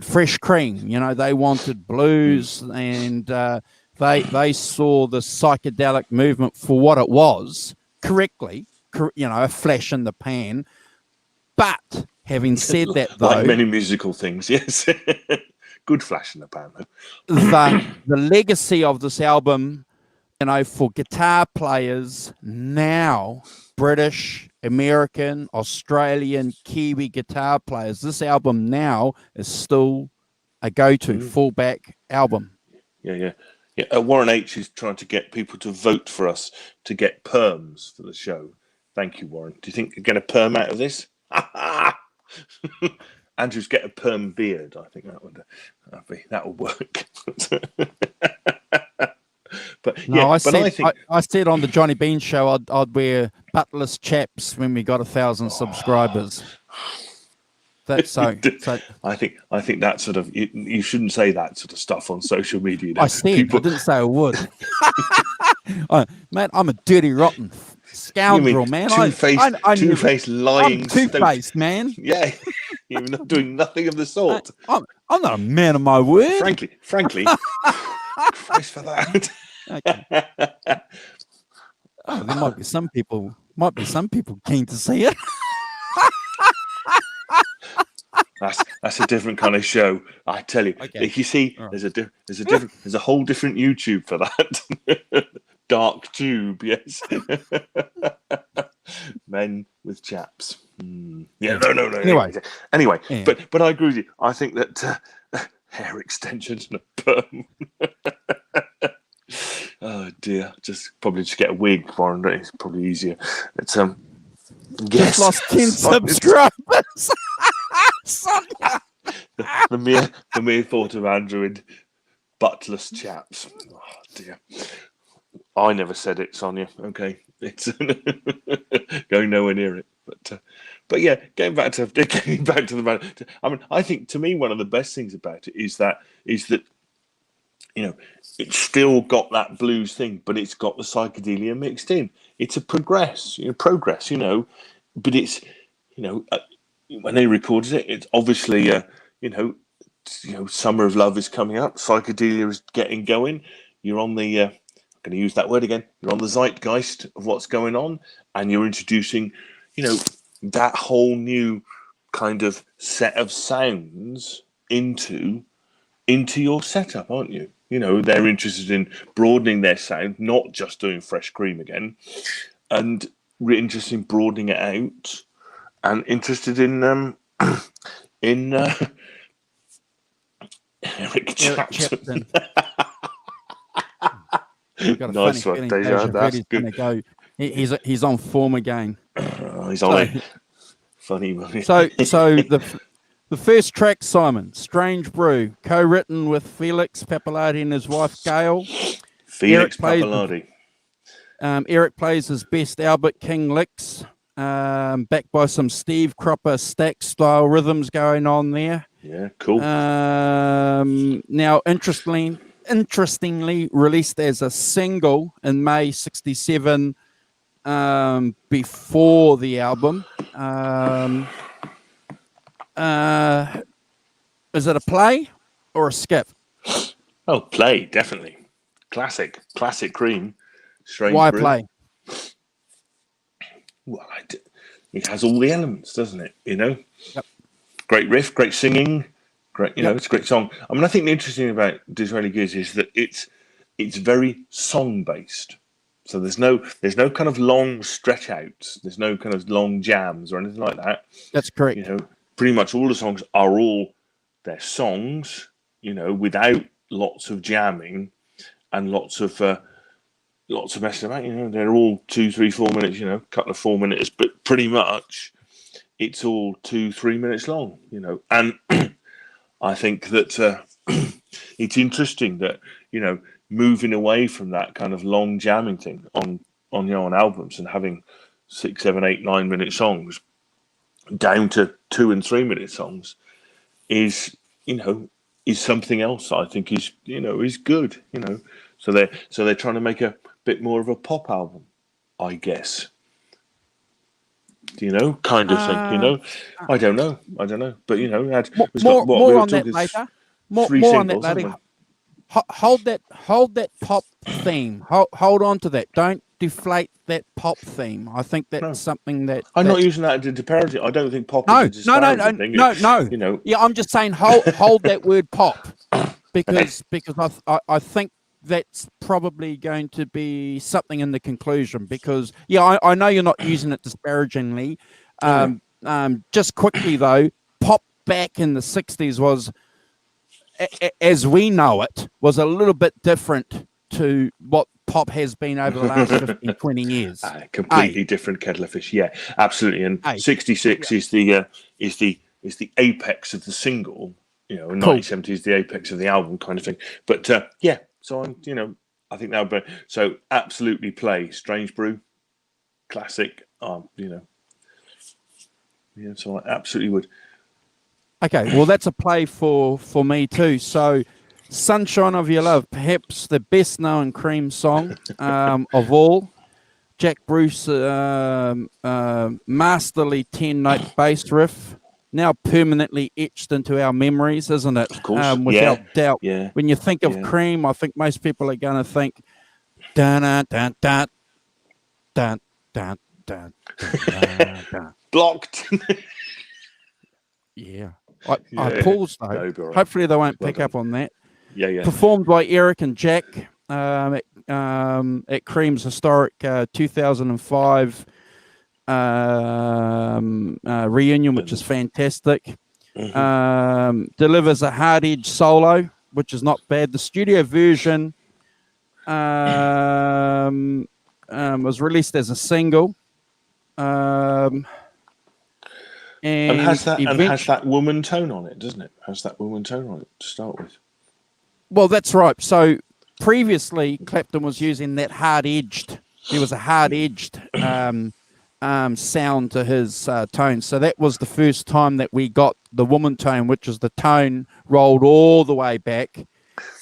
fresh cream. They wanted blues, and they saw the psychedelic movement for what it was. Correctly, a flash in the pan. But having said that, though, like many musical things, yes. Good flash in the pan, though. The legacy of this album, for guitar players now, British, American, Australian, Kiwi guitar players, this album now is still a go-to fallback album. Yeah. Warren H is trying to get people to vote for us to get perms for the show. Thank you, Warren. Do you think you're going to perm out of this? Andrew's get a perm beard. I think that would work. But No, yeah, I but said I think I said on the Johnny Bean show I'd wear buttless chaps when we got 1,000 subscribers. That's so. I think that sort of you shouldn't say that sort of stuff on social media. I said I didn't say I would. Man, I'm a dirty, rotten scoundrel, man. Two-faced, lying, I'm two-faced, man. Yeah, you're not doing nothing of the sort. I'm not a man of my word. Frankly, Christ for that. Okay. Oh, there might be some people keen to see it. That's a different kind of show. I tell you. Okay. If you see, Right. there's a whole different YouTube for that. Dark tube, yes. Men with chaps. Yeah, no. Anyway, yeah. but I agree with you. I think that hair extensions and a perm. Oh dear, probably just get a wig for him. It's probably easier. It's Just lost 10 subscribers. Sonia. the mere thought of Andrew in buttless chaps. Oh dear. I never said it, Sonia. Okay, it's going nowhere near it. But yeah, getting back to the matter. I mean, I think to me one of the best things about it is that it's still got that blues thing, but it's got the psychedelia mixed in. It's a progress, but it's when they recorded it, it's obviously Summer of Love is coming up, psychedelia is getting going. You're on the I'm going to use that word again. You're on the zeitgeist of what's going on, and you're introducing, that whole new kind of set of sounds into your setup, aren't you? They're interested in broadening their sound, not just doing Fresh Cream again, and interested in broadening it out, and interested in Eric Chapman. Nice one, Deja. That's good. He's on form again. He's on it. Funny money. So the first track, Simon, Strange Brew, co-written with Felix Pappalardi and his wife Gail. Felix Pappalardi. Eric plays his best Albert King licks, backed by some Steve Cropper stack style rhythms going on there. Yeah, cool. Now, interestingly, released as a single in May '67, before the album. Is it a play or a skip? Oh, play, definitely. Classic Cream. Strange Why Brew. play? Well, it has all the elements, doesn't it? Yep. Great riff, great singing, great. Yep. It's a great song. I mean, I think the interesting thing about Disraeli Gears is that it's very song based. So there's no kind of long stretch outs. There's no kind of long jams or anything like that. That's correct. Pretty much all the songs are all their songs. Without lots of jamming and lots of messing about. They're all 2, 3, 4 minutes. Couple of 4 minutes, but pretty much it's all 2-3 minutes long. And I think that it's interesting that moving away from that kind of long jamming thing on albums and having 6, 7, 8, 9 minute songs down to 2 and 3 minute songs is something else. I think is good. So they're trying to make a bit more of a pop album, I guess. Kind of thing. I don't know. But more on that later. More on that later. Hold that pop theme. Hold on to that. Don't deflate that pop theme. I think that's something that I'm not using that to disparage. I don't think pop is a disparaging thing. No. Yeah, I'm just saying hold that word pop because I think that's probably going to be something in the conclusion because I know you're not using it disparagingly. Just quickly though, pop back in the 60s was, as we know it, was a little bit different to what pop has been over the last 15, 20 years. Completely different kettle of fish. Yeah, absolutely. And 66 is the is the apex of the single. You know, Cool. 1970 is the apex of the album, kind of thing. But yeah, so I'm, you know, I think that would be so. Absolutely play Strange Brew, classic. You know, yeah, so I absolutely would. Okay, well, that's a play for me too. So, "Sunshine of Your Love," perhaps the best known Cream song of all. Jack Bruce, masterly 10-note bass riff, now permanently etched into our memories, isn't it? Of course, Without doubt. yeah, When you think of yeah. Cream, I think most people are going to think dun dun dun dun dun dun dun dun dun. Blocked. Yeah. I Yeah. paused though. No, you'll be all right. Hopefully they won't Well pick done. up on that. Yeah, yeah. Performed by Eric and Jack at Cream's historic 2005 reunion, which is fantastic. Delivers a hard edge solo, which is not bad. The studio version was released as a single. And has that woman tone on it, doesn't it? Has that woman tone on it to start with? Well, that's right. So previously, Clapton was using that hard-edged. There was a hard-edged sound to his tone. So that was the first time that we got the woman tone, which is the tone rolled all the way back,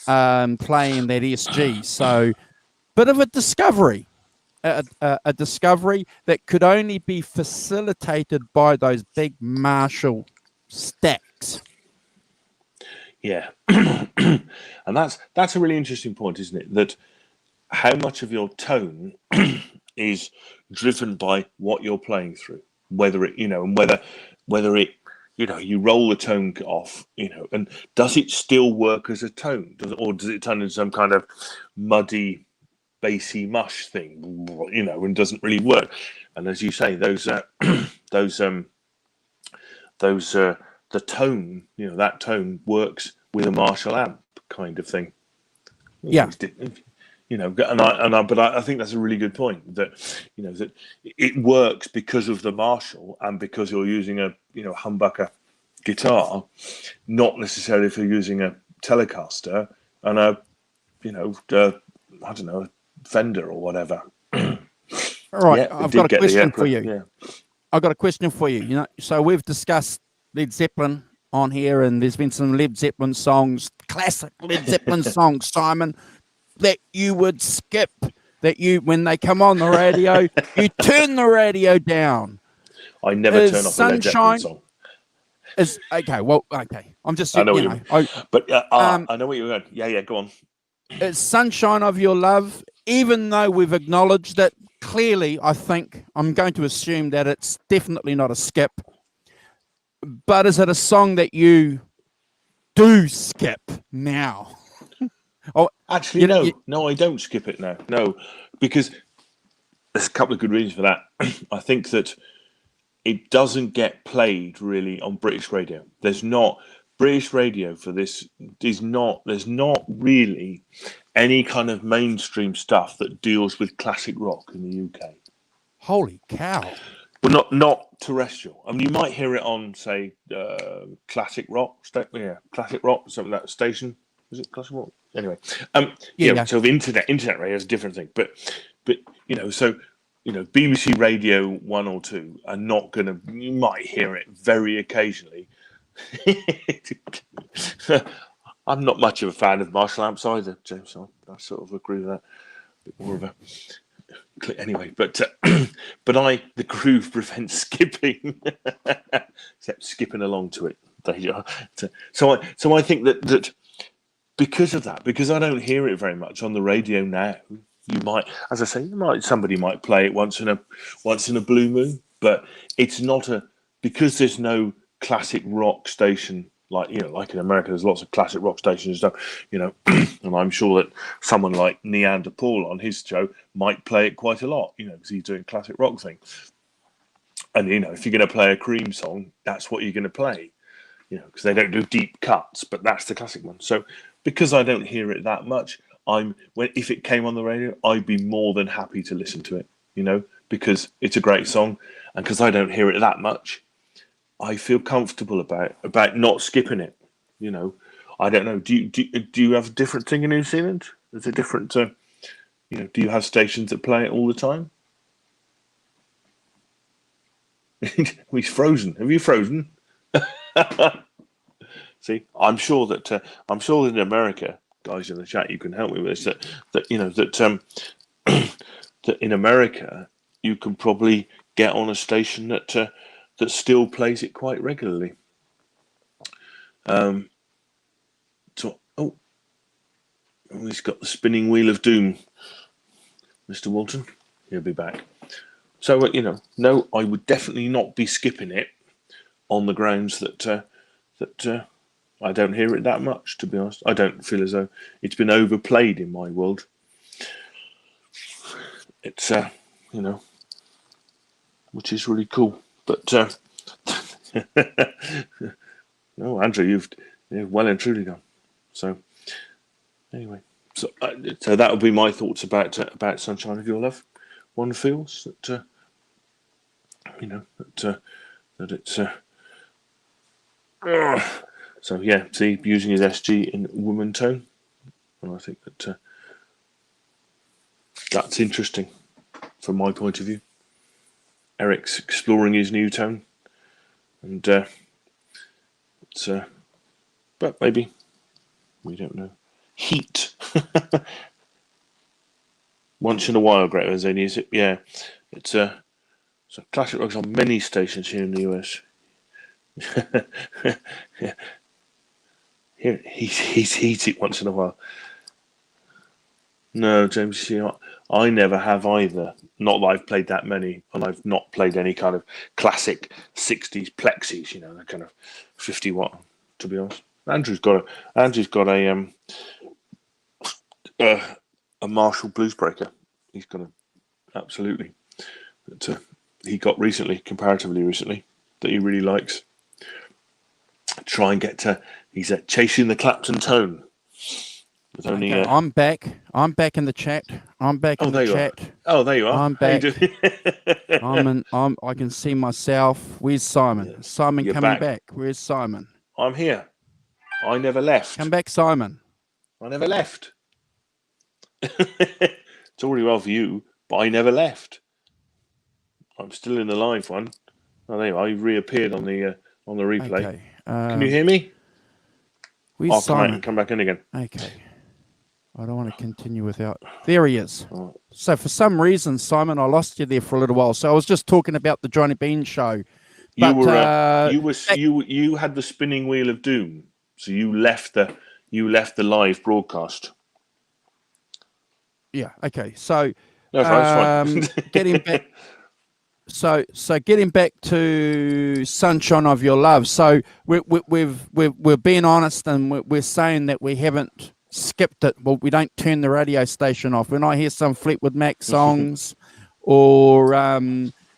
playing that SG. So, bit of a discovery. A discovery that could only be facilitated by those big Marshall stacks. Yeah, and that's a really interesting point, isn't it? That how much of your tone is driven by what you're playing through, whether it, you know, and whether it, you know, you roll the tone off, you know, and does it still work as a tone, or does it turn into some kind of muddy, bassy mush thing, you know, and doesn't really work? And as you say, the tone, you know, that tone works with a Marshall amp kind of thing. Yeah. You know, but I think that's a really good point, that, you know, that it works because of the Marshall and because you're using a, you know, humbucker guitar, not necessarily if you're using a Telecaster and a, you know, I don't know, a Fender or whatever. All right, Yeah, I've got a question for you. Yeah. I've got a question for you. You know, so we've discussed Led Zeppelin on here, and there's been some Led Zeppelin songs, classic Led Zeppelin songs, Simon, that you would skip, that you, when they come on the radio, you turn the radio down. I never turn off a Led Zeppelin song. Is okay. Well, okay. I'm just, I know what you know, but I know what you're going. Yeah, go on. It's "Sunshine of Your Love," even though we've acknowledged that clearly, I think I'm going to assume that it's definitely not a skip. But is it a song that you do skip now? Oh, actually, no, I don't skip it now. No, because there's a couple of good reasons for that. I think that it doesn't get played really on British radio. There's not British radio for this. There's not really any kind of mainstream stuff that deals with classic rock in the UK. Holy cow! But not terrestrial. I mean, you might hear it on, say, classic rock. Classic rock. Something like that station. Is it classic rock? Anyway, yeah. So the internet radio is a different thing. But you know, so you know, BBC Radio 1 or 2 are not gonna. You might hear it very occasionally. I'm not much of a fan of Marshall amps either, James. I sort of agree with that. A bit more of a anyway, but the groove prevents skipping, except skipping along to it. So I think that because of that, because I don't hear it very much on the radio now, you might, as I say, somebody might play it once in a blue moon, but it's not because there's no classic rock station. Like, you know, like in America, there's lots of classic rock stations and stuff, you know, and I'm sure that someone like Neander Paul on his show might play it quite a lot, you know, because he's doing classic rock thing. And, you know, if you're going to play a Cream song, that's what you're going to play, you know, because they don't do deep cuts, but that's the classic one. So because I don't hear it that much, if it came on the radio, I'd be more than happy to listen to it, you know, because it's a great song, and because I don't hear it that much, I feel comfortable about not skipping it. You know, I don't know. Do you have a different thing in New Zealand? Is it different? Do you have stations that play it all the time? He's frozen. Have you frozen? See, I'm sure that in America, guys in the chat, you can help me with this. That in America, you can probably get on a station that still plays it quite regularly. He's got the spinning wheel of doom, Mr. Walton. He'll be back. So no, I would definitely not be skipping it on the grounds that I don't hear it that much. To be honest, I don't feel as though it's been overplayed in my world. It's which is really cool. But no, Andrew, you've well and truly gone. So anyway, so that would be my thoughts about Sunshine of Your Love. One feels that that it's so yeah. See, using his SG in woman tone, and I think that that's interesting from my point of view. Eric's exploring his new tone, and but maybe we don't know. Heat. Once in a while, Great Ozone, is it? Yeah, it's so classic rock's on many stations here in the US. Yeah. Here he's heated once in a while. No, James, I never have either. Not that I've played that many, and I've not played any kind of classic 60s plexis, the kind of 50 watt, to be honest. Andrew's got a Marshall Bluesbreaker. He's got absolutely that he got comparatively recently, that he really likes. Try and get to. He's chasing the Clapton tone. With only, okay, I'm back. I'm back in the chat. I'm back in the chat. Oh, there you are. I'm back. I can see myself. Where's Simon? Yeah. Simon coming back. Where's Simon? I'm here. I never left. Come back, Simon. I never left. It's already well for you, but I never left. I'm still in the live one. Oh, there you are. You've reappeared on the replay. Okay. Can you hear me? Where's Simon? Come out and come back in again. Okay. I don't want to continue without. There he is. Oh. So for some reason, Simon, I lost you there for a little while. So I was just talking about the Johnny Bean show. But, you had the spinning wheel of doom. So you left the live broadcast. Yeah. Okay. So fine. Getting back. So getting back to Sunshine of Your Love. So we're being honest, and we're saying that we haven't skipped it. Well, we don't turn the radio station off. When I hear some Fleetwood Mac songs or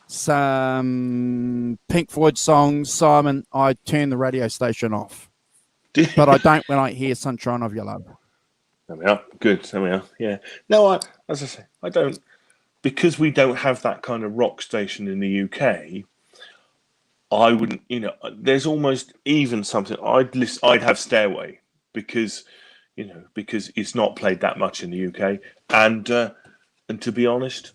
some Pink Floyd songs, Simon, I turn the radio station off. But I don't when I hear Sunshine of Your Love. There we are. Good. There we are. Yeah. No, as I say, I don't. Because we don't have that kind of rock station in the UK, I wouldn't. There's almost even something I'd have Stairway because it's not played that much in the UK, and to be honest,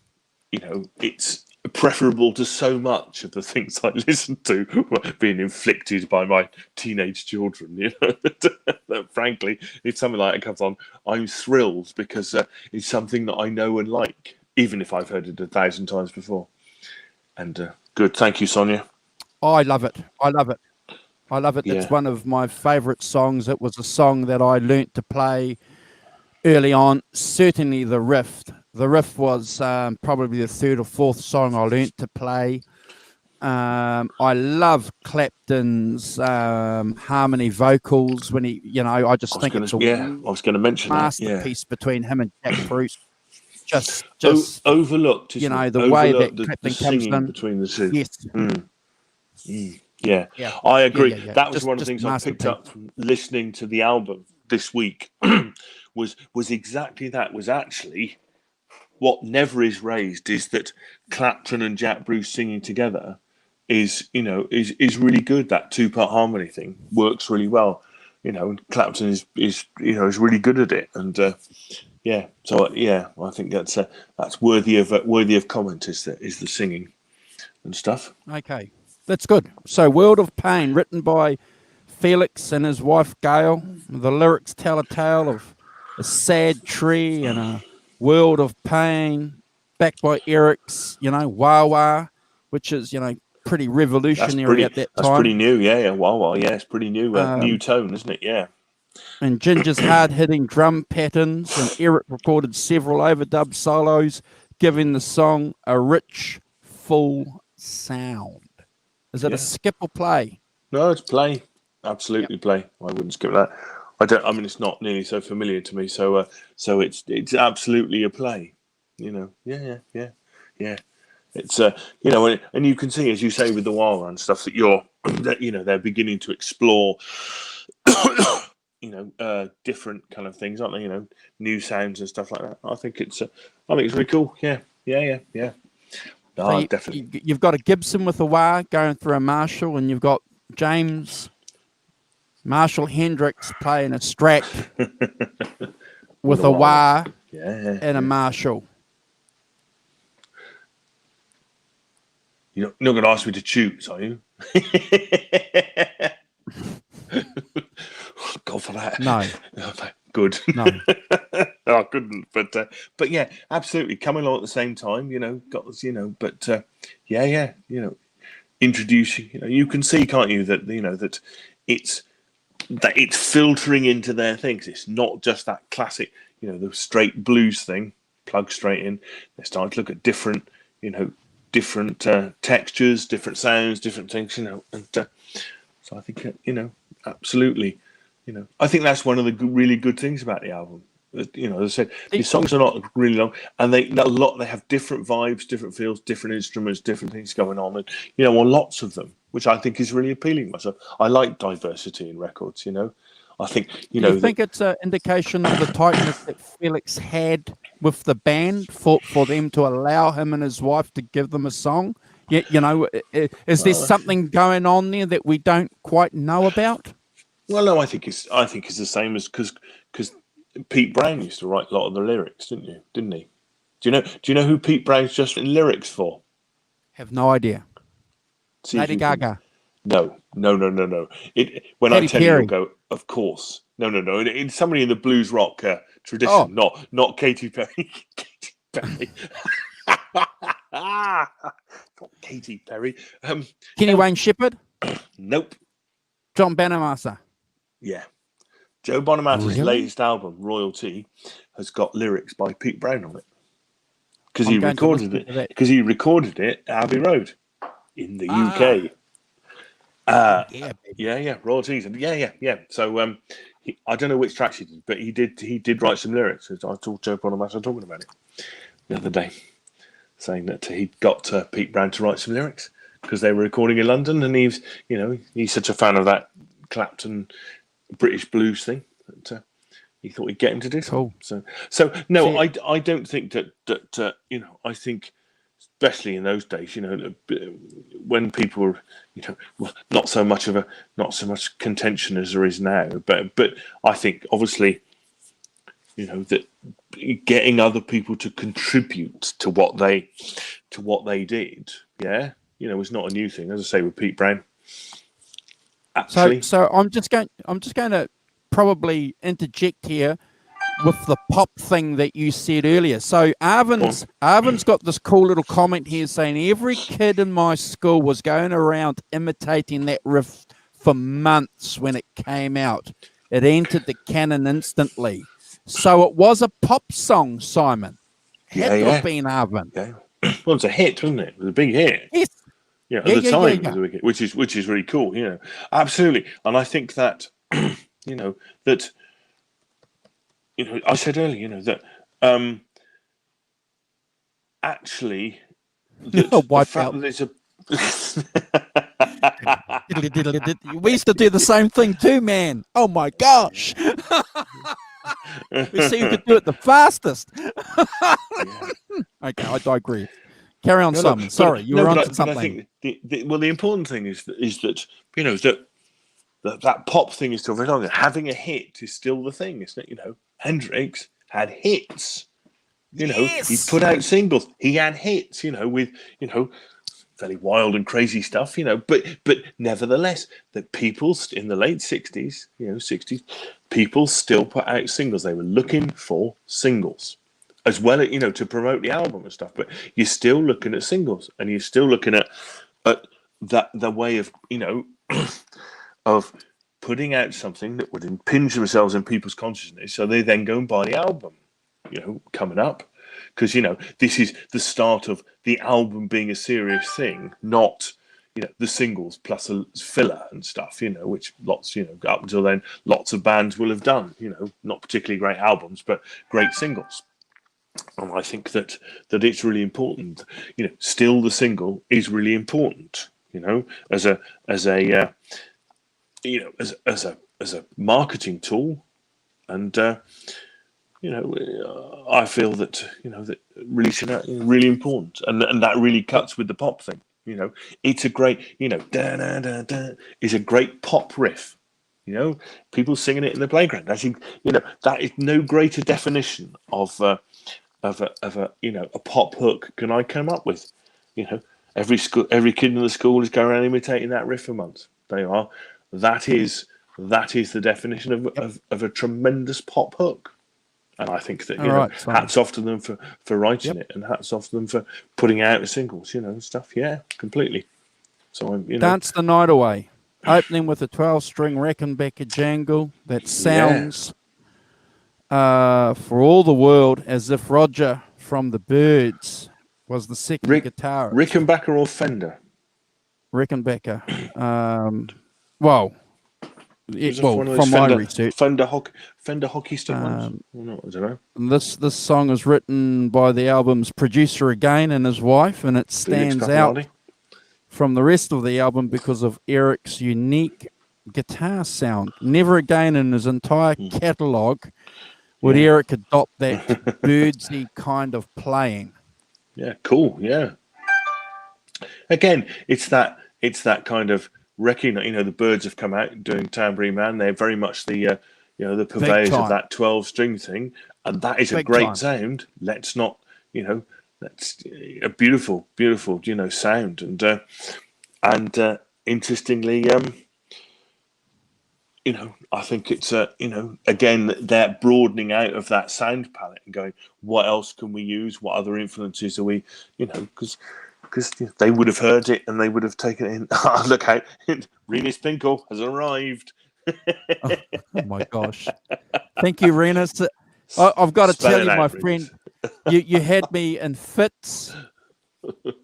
it's preferable to so much of the things I listen to being inflicted by my teenage children. That frankly, if something like it comes on, I'm thrilled because it's something that I know and like, even if I've heard it 1,000 times before. And good, thank you, Sonia. Oh, I love it. Yeah. It's one of my favourite songs. It was a song that I learnt to play early on. Certainly the riff. The riff was probably the third or fourth song I learnt to play. I love Clapton's harmony vocals when he, I just think it's I was going to mention masterpiece between him and Jack Bruce. Just overlooked. The way that Clapton comes in between the two. Yes. Yeah, I agree. Yeah. That was one of the things I picked up from listening to the album this week. was exactly that. Was actually what never is raised is that Clapton and Jack Bruce singing together is really good. That 2-part harmony thing works really well. And Clapton is really good at it. And so I think that's worthy of comment. Is the singing and stuff. Okay, that's good. So, World of Pain, written by Felix and his wife Gail. The lyrics tell a tale of a sad tree and a world of pain, backed by Eric's, wah wah, which is, pretty revolutionary at that time. That's pretty new, yeah. Wah wah, yeah, it's pretty new, new tone, isn't it? Yeah. And Ginger's hard-hitting drum patterns, and Eric recorded several overdub solos, giving the song a rich, full sound. Is it a skip or play? No, it's play. Absolutely play. I wouldn't skip that. It's not nearly so familiar to me, so it's absolutely a play. Yeah. It's and you can see, as you say, with the wah and stuff, that they're beginning to explore different kind of things, aren't they? New sounds and stuff like that. I think it's really cool. Yeah. So definitely. You've got a Gibson with a wah going through a Marshall, and you've got James Marshall Hendricks playing a Strat with a wah and a Marshall. You're not going to ask me to choose, are you? God for that. No. Good. No. No, I couldn't. But yeah, absolutely. Coming along at the same time, introducing, you can see, can't you, that it's filtering into their things. It's not just that classic, the straight blues thing, plug straight in. They're starting to look at different textures, different sounds, different things, and so I think, absolutely, I think that's one of the really good things about the album. As I said, these songs are not really long, and they have different vibes, different feels, different instruments, different things going on, and lots of them, which I think is really appealing myself. I like diversity in records. I think Do you think it's an indication of the tightness that Felix had with the band for them to allow him and his wife to give them a song? Is there something going on there that we don't quite know about? Well, no, I think it's the same as because Pete Brown used to write a lot of the lyrics, didn't he? Do you know who Pete Brown's just written lyrics for? Have no idea. Lady Gaga. No. When Katy I tell Perry. you, you'll go, of course. No. It's somebody in the blues rock tradition, not Katy Perry. Katy Perry. Not Katy Perry. Kenny Wayne Shepherd? Nope. John Bonamassa? Yeah. Joe Bonamassa's Really? latest album, Royalty, has got lyrics by Pete Brown on it. Because he recorded it at Abbey Road in the UK. Royalties. Yeah. So I don't know which tracks he did, but he did write some lyrics. I told Joe Bonamassa talking about it the other day, saying that he'd got Pete Brown to write some lyrics because they were recording in London, and he's such a fan of that Clapton British blues thing that he thought he'd get him to do something. Cool. So no, I don't think that I think, especially in those days, when people were, not so much contention as there is now, but I think obviously, that getting other people to contribute to what they did, was not a new thing. As I say, with Pete Brown. Actually. So I'm just going to probably interject here with the pop thing that you said earlier. So Arvin's got this cool little comment here saying every kid in my school was going around imitating that riff for months when it came out. It entered the canon instantly. So it was a pop song, Simon. Had to have been Arvin. Yeah. Well, it's a hit, wasn't it? It was a big hit. Yes. At the time, it was a big hit, which is really cool. Absolutely. And I think that that I said earlier, that actually the fact that there's a we used to do the same thing too, man. Oh my gosh. We see who could do it the fastest. Okay, I digress. Carry on, No, Simon. Sorry, you were onto but I something. think the important thing is that that pop thing is still very long. Having a hit is still the thing, isn't it? Hendrix had hits. He Yes. put out singles. He had hits. With fairly wild and crazy stuff. But nevertheless, that people in the late 60s, 60s, people still put out singles. They were looking for singles, as well as to promote the album and stuff. But you're still looking at singles, and you're still looking at that the way of of putting out something that would impinge themselves in people's consciousness, so they then go and buy the album. Coming up, because this is the start of the album being a serious thing, not the singles plus a filler and stuff. Which lots up until then lots of bands will have done. Not particularly great albums, but great singles. And I think that it's really important. Still the single is really important. As a as a marketing tool, and I feel that that releasing that is really important, and that really cuts with the pop thing. It's a great da da da da is a great pop riff. People singing it in the playground. I think that is no greater definition of a pop hook can I come up with. Every kid in the school is going around imitating that riff for months. They are. That is the definition of a tremendous pop hook. And I think that hats off to them for writing it, and hats off to them for putting out the singles, stuff. Yeah, completely. So Dance the Night Away, opening with a 12-string Rickenbacker jangle that sounds for all the world as if Roger from the Byrds was the second guitarist. Rickenbacker or Fender? Rickenbacker. From my research, Fender hockey stick ones. I don't know. This song is written by the album's producer again and his wife, and it stands out from the rest of the album because of Eric's unique guitar sound. Never again in his entire catalogue would Eric adopt that birdsy kind of playing. Yeah, cool. Yeah. Again, it's that kind of wrecking. The Byrds have come out doing Tambourine Man. They're very much the the purveyors of that 12-string thing, and that is a great sound. Let's not that's a beautiful sound, and interestingly, I think it's again they're broadening out of that sound palette and going, what else can we use? What other influences are we? Because they would have heard it and they would have taken it in. Look out, Renus Pinkle has arrived. Oh my gosh. Thank you, Renus. I've got to tell you, my friend, you had me in fits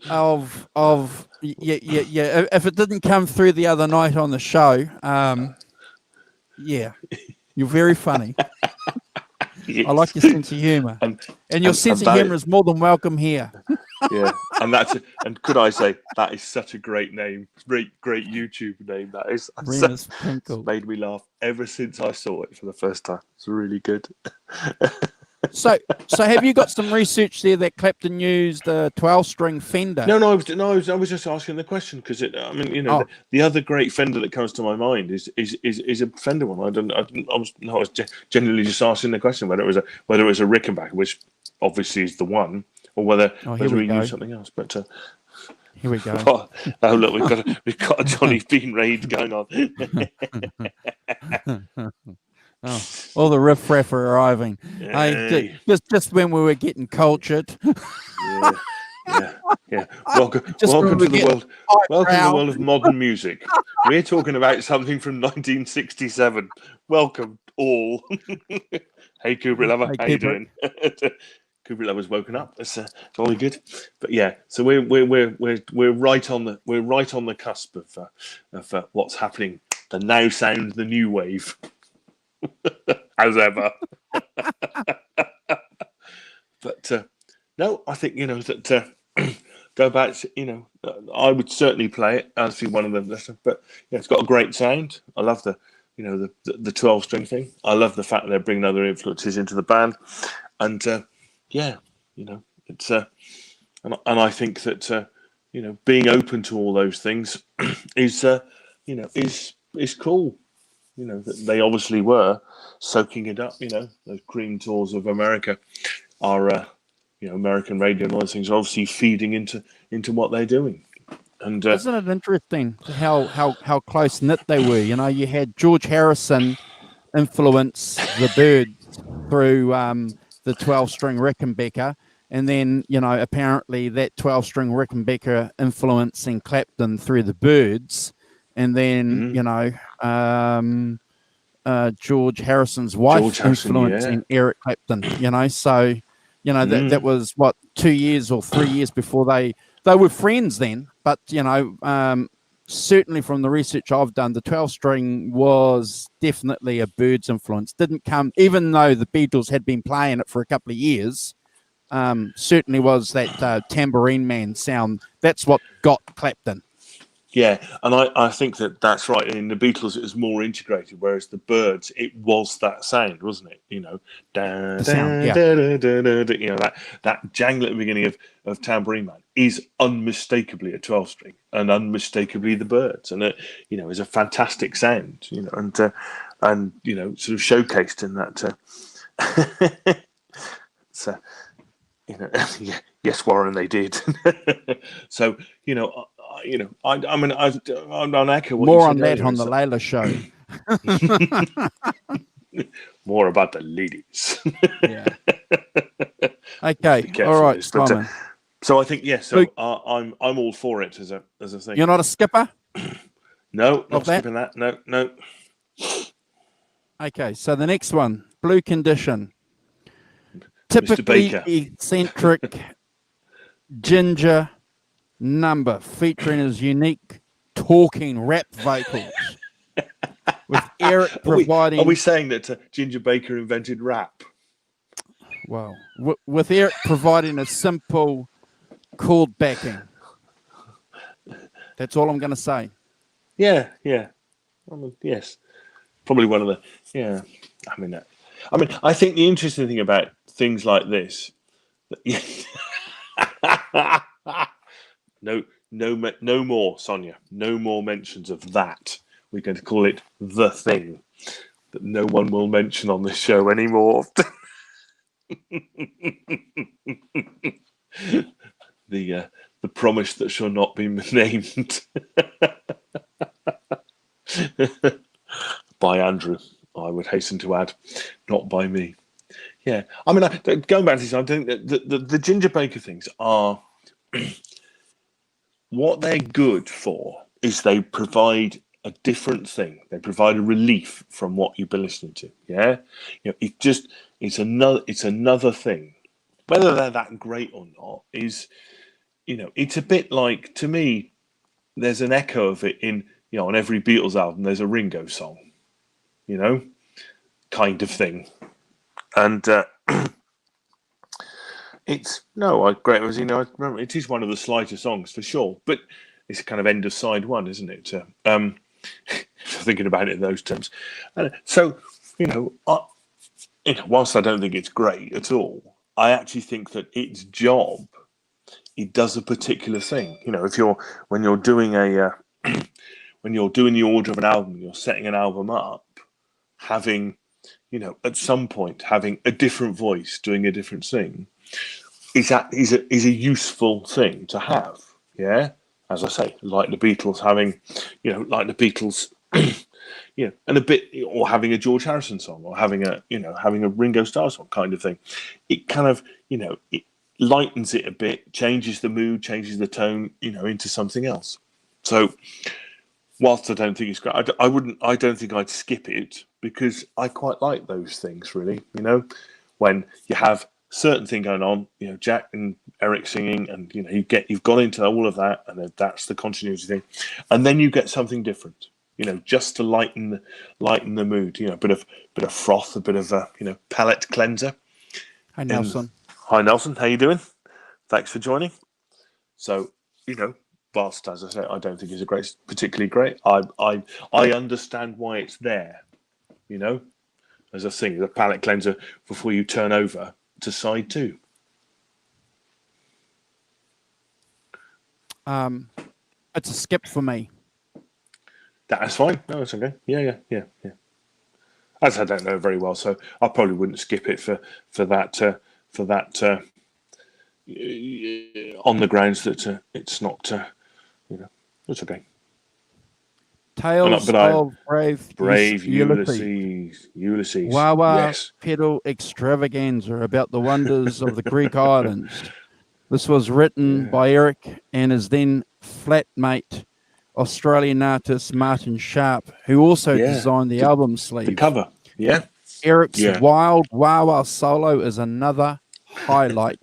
of if it didn't come through the other night on the show, you're very funny. Yes. I like your sense of humor, and your sense of humor is more than welcome here. Yeah, and could I say that is such a great name, great YouTube name. That is. It's made me laugh ever since I saw it for the first time. It's really good. So have you got some research there that Clapton used a 12-string Fender? No, I was just asking the question because the other great Fender that comes to my mind is a Fender one. I was genuinely just asking the question whether it was a Rickenbacker, which obviously is the one, or whether we use something else. But here we go. Oh look, we've got a Johnny Bean raid going on. Oh, all the riff-raff are arriving. Hey, just when we were getting cultured. Yeah. Welcome to the world. Welcome to the world of modern music. We're talking about something from 1967. Welcome all. Hey, Kubrick lover, how you doing? Kubrick lover's woken up. It's jolly good. But yeah, so we're right on the cusp of what's happening. The now sound, the new wave. As ever. But no, I think that go back to, I would certainly play it as one of them. But it's got a great sound. I love the 12-string thing. I love the fact that they're bringing other influences into the band, and it's and I think that being open to all those things is is cool. That they obviously were soaking it up. Those green tours of America are American radio and all those things are obviously feeding into what they're doing. And Isn't it interesting how close knit they were? You had George Harrison influence the Birds through the 12-string Rickenbacker, and then apparently that 12-string Rickenbacker influencing Clapton through the Birds, and then George Harrison's wife George Harrison, influencing Eric Clapton. So that was what 2 years or 3 years before they were friends then. But certainly from the research I've done, the 12-string was definitely a Birds influence. Didn't come, even though the Beatles had been playing it for a couple of years. Certainly was that tambourine man sound. That's what got Clapton. Yeah, and I think that's right. In the Beatles, it was more integrated, whereas the Birds, it was that sound, wasn't it? The sound, yeah. That jangle at the beginning of Tambourine Man is unmistakably a 12-string and unmistakably the Birds, and it is a fantastic sound. And sort of showcased in that. So yes, Warren, they did. So I'm on echo what More you said on that earlier, on the Layla show. More about the ladies. Yeah. Okay. All right, Simon. So I think So I'm all for it as a thing. You're not a skipper? No, not skipping that. No. Okay. So the next one, Blue Condition. Typically eccentric ginger number featuring his unique talking rap vocals. With Eric providing... Are we saying that Ginger Baker invented rap? Well, with Eric providing a simple chord backing. That's all I'm going to say. Yeah. Yes. Probably one of the... Yeah. I think the interesting thing about things like this... No more, Sonia. No more mentions of that. We're going to call it the thing that no one will mention on this show anymore. The promise that shall not be named. By Andrew, I would hasten to add, not by me. Yeah, going back to this, I think that the Ginger Baker things are what they're good for is they provide a different thing. They provide a relief from what you've been listening to. Yeah, it's another thing. Whether they're that great or not is, it's a bit like, to me, there's an echo of it in, on every Beatles album. There's a Ringo song, kind of thing, and. It's great as I remember it is one of the slighter songs for sure, but it's a kind of end of side one, isn't it? Thinking about it in those terms, so whilst I don't think it's great at all, I actually think that its job, it does a particular thing. When you're doing when you're doing the order of an album, you're setting an album up, having at some point having a different voice doing a different thing. Is a useful thing to have, yeah. As I say, like the Beatles having, and a bit, or having a George Harrison song, or having a Ringo Starr song, kind of thing. It kind of, it lightens it a bit, changes the mood, changes the tone, into something else. So, whilst I don't think it's great, I don't think I'd skip it because I quite like those things, really. When you have certain thing going on, Jack and Eric singing, and you've gone into all of that, and then that's the continuity thing, and then you get something different, just to lighten the mood, a bit of froth, a bit of palate cleanser. Hi Nelson. Hi Nelson, how you doing? Thanks for joining. So whilst, as I say, I don't think it's particularly great. I understand why it's there, as a thing, the palate cleanser before you turn over to side 2. It's a skip for me. That's fine. No, it's okay. Yeah. As I don't know very well, so I probably wouldn't skip it for that on the grounds that it's not. It's okay. Tales of Brave Ulysses. Ulysses. Wawa Yes. pedal extravaganza about the wonders of the Greek islands. This was written by Eric and his then flatmate, Australian artist Martin Sharp, who also designed the album sleeve. The cover. Yeah. Eric's wild Wawa solo is another highlight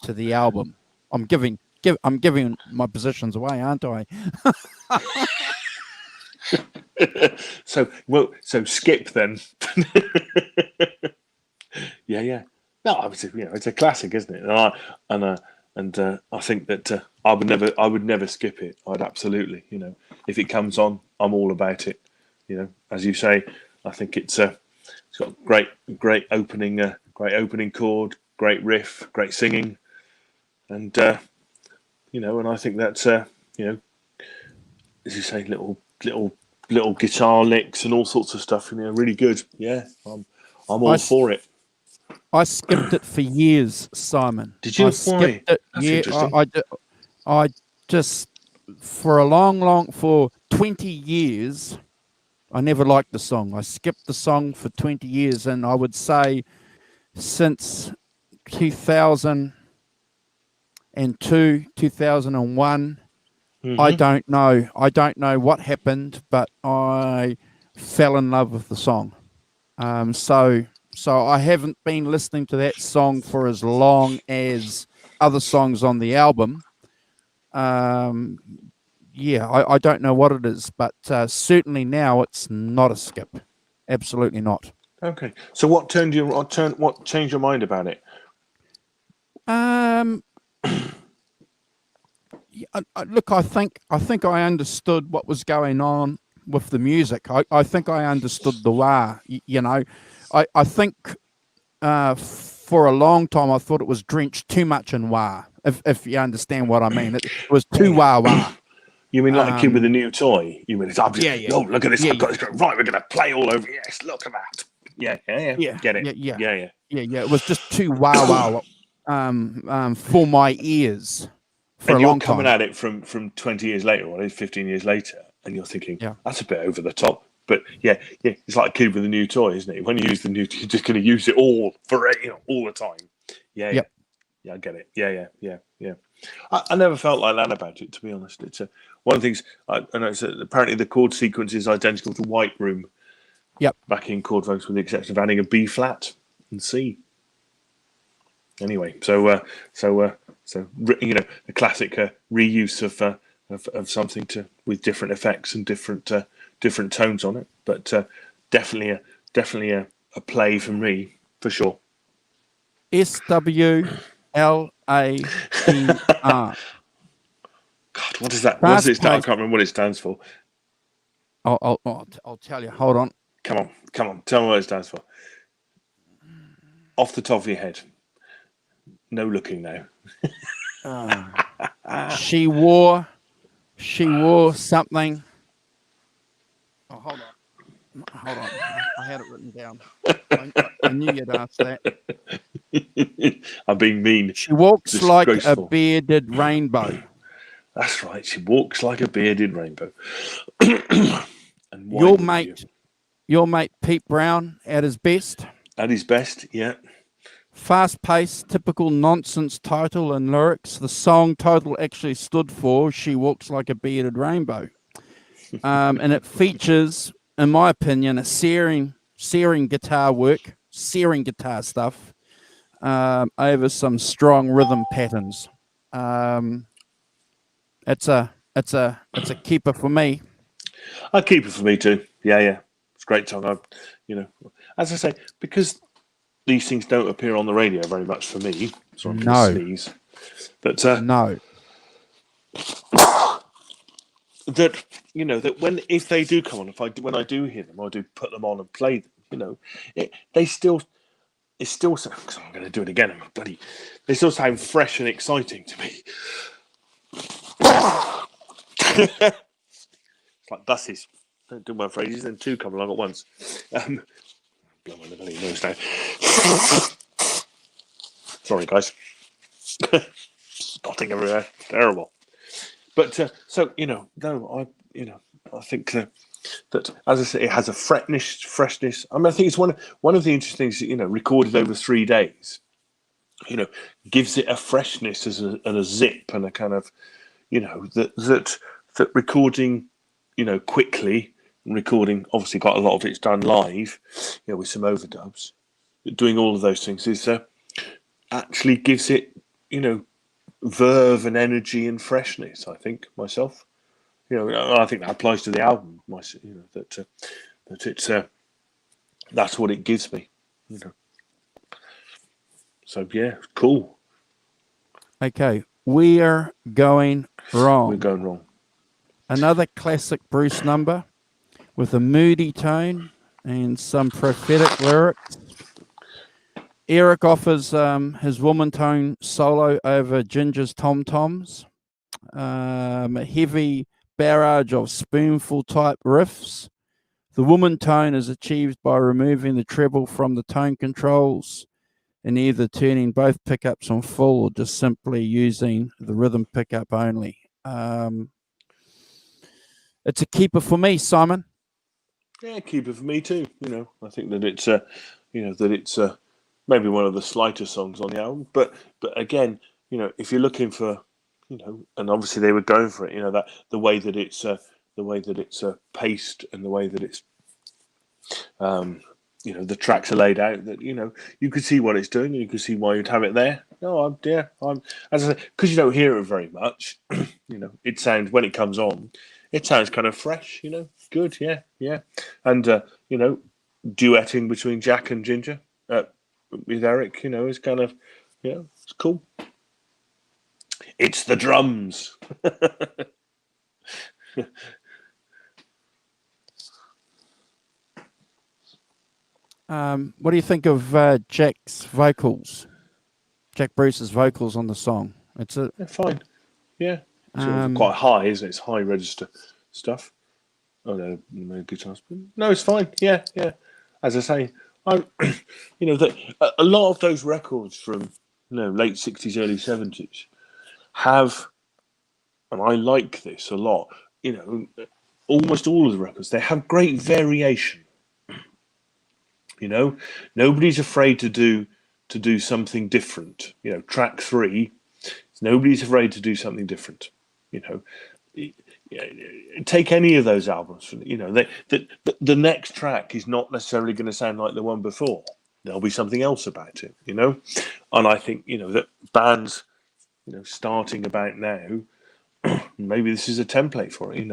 to the album. I'm giving my positions away, aren't I? So skip then. Yeah. No, obviously, it's a classic, isn't it? And I think that I would never skip it. I'd absolutely, if it comes on, I'm all about it. As you say, I think it's got great opening chord, great riff, great singing, and and I think that's as you say, little guitar licks and all sorts of stuff. Really good. Yeah, I'm all for it. I skipped it for years, Simon. Did you? I skipped it. That's yeah, I just for 20 years, I never liked the song. I skipped the song for 20 years, and I would say since 2002, 2001. I don't know. I don't know what happened, but I fell in love with the song. So I haven't been listening to that song for as long as other songs on the album. I don't know what it is, but certainly now it's not a skip. Absolutely not. Okay. So what changed your mind about it? Look, I think I understood what was going on with the music. I think I understood the wah. I think for a long time I thought it was drenched too much in wah. If you understand what I mean, it was too wah. You mean like a kid with a new toy? You mean it's obvious? Yeah. Oh, look at this! I've got this. Right, we're going to play all over. Yes, look at that. Yeah. Get it? Yeah. It was just too wah for my ears. And you're coming at it from 20 years later, or 15 years later, and you're thinking, that's a bit over the top. But yeah, it's like a kid with a new toy, isn't it? When you use the new, you're just going to use it all for all the time. Yeah, I get it. Yeah. I never felt like that about it, to be honest. It's one of the things I know. Apparently the chord sequence is identical to White Room. Yep. Back in chord folks, with the exception of adding a B flat and C. Anyway, so the classic reuse of something with different effects and different tones on it, but definitely a play for me for sure. SWLAPR. God, what is that? What's it stand? I can't remember what it stands for. I'll tell you. Hold on. Come on. Tell me what it stands for. Off the top of your head. No looking now. She wore something. Oh, hold on. I had it written down. I knew you'd ask that. I'm being mean. She walks like a bearded rainbow. That's right. She walks like a bearded rainbow. And your mate Pete Brown at his best. At his best, yeah. Fast-paced, typical nonsense title and lyrics. The song title actually stood for "She Walks Like a Bearded Rainbow," and it features, in my opinion, a searing guitar work, searing guitar stuff over some strong rhythm patterns. It's a keeper for me. A keeper for me too. Yeah. It's a great song. As I say, because these things don't appear on the radio very much for me. So I'm going to sneeze. But no. That if they do come on, when I do hear them, I do put them on and play them. It's still. Because I'm going to do it again. They still sound fresh and exciting to me. It's like buses. Don't do one phrases, then two come along at once. Blow my bloody nose down. Sorry, guys. Spotting everywhere. Terrible. But so no, I think that, as I say, it has a freshness. I mean, I think it's one of the interesting things. Recorded over 3 days. Gives it a freshness and a zip and a kind of, that recording, quickly, and recording. Obviously, quite a lot of it's done live, with some overdubs. Doing all of those things is actually gives it, verve and energy and freshness. I think myself. I think that applies to the album. That it's that's what it gives me. So yeah, cool. Okay, we're going wrong. We're going wrong. Another classic Bruce number with a moody tone and some prophetic lyrics. Eric offers his woman tone solo over Ginger's tom-toms. A heavy barrage of spoonful type riffs. The woman tone is achieved by removing the treble from the tone controls and either turning both pickups on full or just simply using the rhythm pickup only. It's a keeper for me, Simon. Yeah, keeper for me too. I think that it's maybe one of the slighter songs on the album, but again, if you're looking for, and obviously they were going for it, that the way that it's paced and the way that it's the tracks are laid out, that you could see what it's doing and you could see why you'd have it there. No, I'm as I say, because you don't hear it very much. It sounds, when it comes on, it sounds kind of fresh. Good, yeah, and duetting between Jack and Ginger with Eric, is kind of, it's cool. It's the drums. What do you think of Jack's vocals? Jack Bruce's vocals on the song. They're fine. Yeah. It's quite high, isn't it? It's high register stuff. Oh no guitars. No, it's fine. Yeah. As I say, that a lot of those records from late 60s, early 70s have, and I like this a lot. Almost all of the records, they have great variation. Nobody's afraid to do something different. Track 3, nobody's afraid to do something different. Take any of those albums. The next track is not necessarily going to sound like the one before. There'll be something else about it. And I think that bands, starting about now, maybe this is a template for it.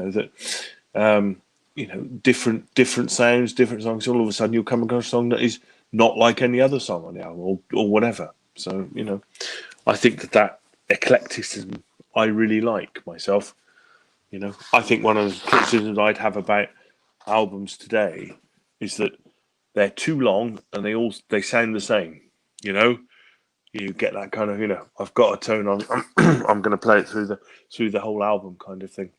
Different sounds, different songs. All of a sudden, you'll come across a song that is not like any other song on the album, or whatever. So I think that eclecticism I really like myself. I think one of the criticisms I'd have about albums today is that they're too long and they sound the same. You get that kind of I've got a tone on. I'm going to play it through the whole album kind of thing.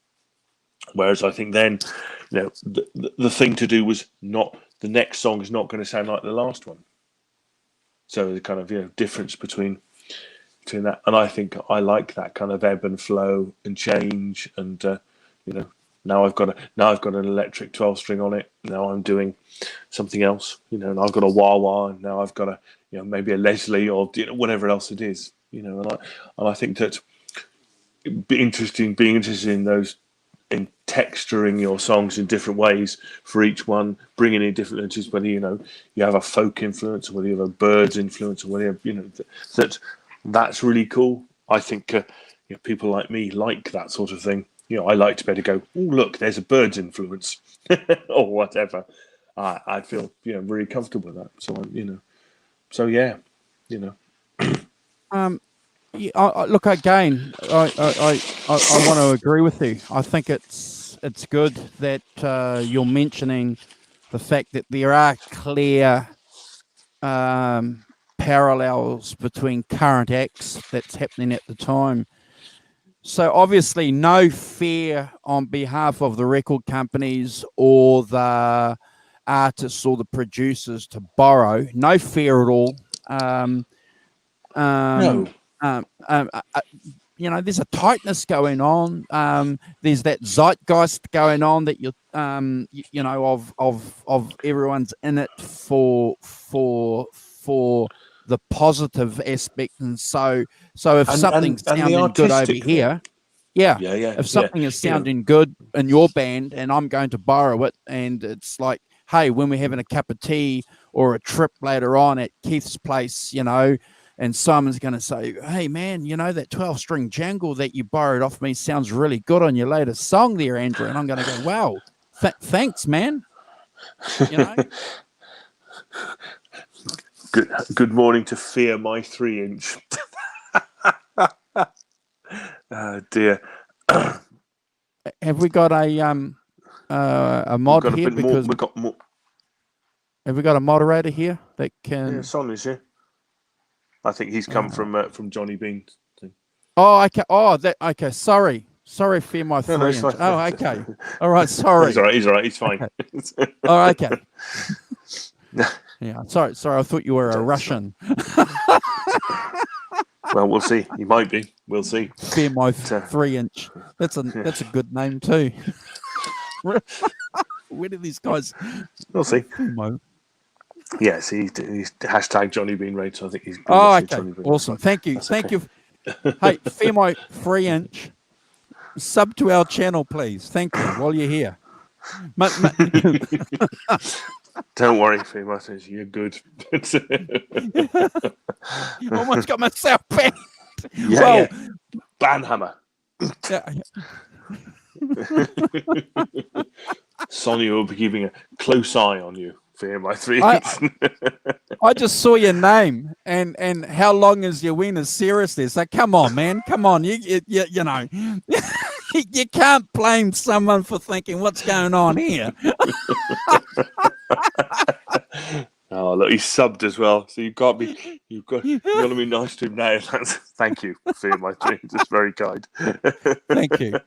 Whereas I think then, the thing to do was not, the next song is not going to sound like the last one. So the kind of difference between that, and I think I like that kind of ebb and flow and change, and now I've got an electric 12-string on it. Now I'm doing something else, and I've got a wah wah, and now I've got a maybe a Leslie or whatever else it is, and I think that being interested in those, in texturing your songs in different ways for each one, bringing in different influences, whether you have a folk influence or whether you have a Birds influence or whether that's really cool. I think people like me like that sort of thing. I like to be able to go, oh look, there's a Birds influence or whatever. I feel very comfortable with that. So yeah. Look, again, I want to agree with you. I think it's good that you're mentioning the fact that there are clear parallels between current acts that's happening at the time So obviously, no fear on behalf of the record companies or the artists or the producers to borrow. No fear at all. No. You know, there's a tightness going on. There's that zeitgeist going on that you know, of everyone's in it for the positive aspect, and so if something's And the sounding good over artistic thing. here, yeah, Yeah. if something is sounding good in your band and I'm going to borrow it, and it's like, hey, when we're having a cup of tea or a trip later on at Keith's place, you know, and Simon's going to say, hey, man, you know, that 12-string jangle that you borrowed off me sounds really good on your latest song there, Andrew. And I'm going to go, wow, thanks, man. You know? Good morning to Fear My 3-inch. Dear. Have we got a mod here? Because we've got more. have we got a moderator here that can? Yeah, Sonny's here. I think he's come from Johnny Bean. Oh, okay. Oh, okay. Sorry, Fear My 3-inch. Oh, okay. All right. Sorry. He's all right. He's fine. Okay. Oh, okay. Yeah. Sorry. I thought you were a Russian. Well, we'll see. He might be. We'll see. Fear My 3-inch. That's a good name too. Where do these guys? We'll see. Yes, he's hashtag Johnny Bean Raid, so I think he's. Oh, okay. Awesome. Thank you. Thank you. Hey, Fear My 3-inch. Sub to our channel, please. Thank you. While you're here. Don't worry, Fear My 3-inch. You're good. Almost got myself banned. Yeah. Banhammer. Yeah. Sonia will be keeping a close eye on you. Fear My 3-inch. I just saw your name and how long is your wiener? Seriously, so come on, man, come on. You know, you can't blame someone for thinking what's going on here. Oh, look, he's subbed as well, so you've got to be nice to him now. Thank you, Fear My 3-inch. It's very kind. Thank you.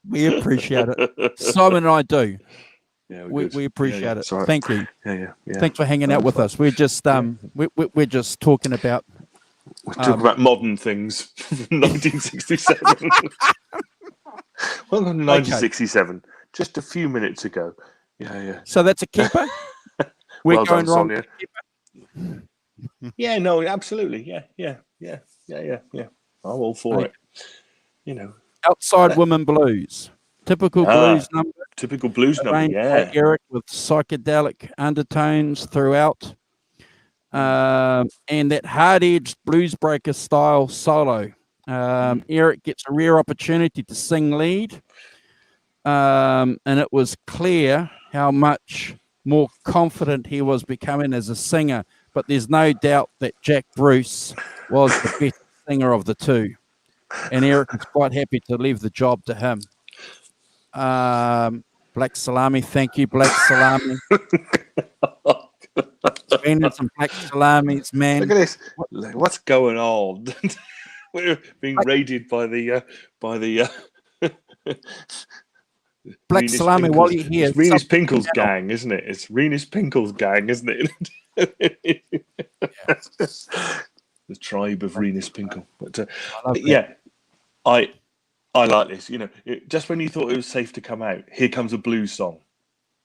We appreciate it. Simon and I do. Yeah, we appreciate it. Right. Thank you. Yeah. Thanks for hanging out with us. We're just we're just talking about modern things from 1967. Welcome to 1967. Okay. Just a few minutes ago. Yeah. So that's a keeper. We're well going done, wrong. Sonia. Yeah, no, absolutely. Yeah. I'm all for it. You know, Outside Women Blues. Typical blues number. Typical blues number, yeah. Eric with psychedelic undertones throughout. And that hard-edged blues breaker style solo. Eric gets a rare opportunity to sing lead. And it was clear how much more confident he was becoming as a singer. But there's no doubt that Jack Bruce was the best singer of the two. And Eric was quite happy to leave the job to him. Black Salami, thank you, Black Salami. Spending some Black Salamis, man. Look at this. What's going on? We're being raided by the Black Renus Salami. Pinkles. While you're here, it's Renus Pinkles gang, isn't it? It's Renus Pinkles gang, isn't it? The tribe of Renus Pinkle. But yeah, I like this. You know, just when you thought it was safe to come out, here comes a blues song.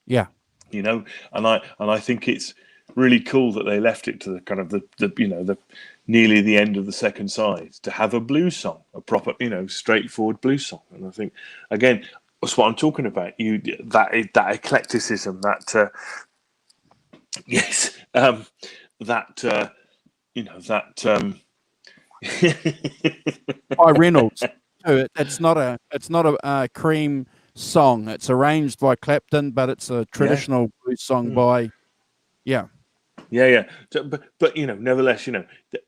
Yeah, you know, and I think it's really cool that they left it to the kind of the nearly the end of the second side to have a blues song, a proper straightforward blues song. And I think again, that's what I'm talking about. That eclecticism, that yes, that by Reynolds. It's not a Cream song. It's arranged by Clapton, but it's a traditional blues song by Yeah. But nevertheless,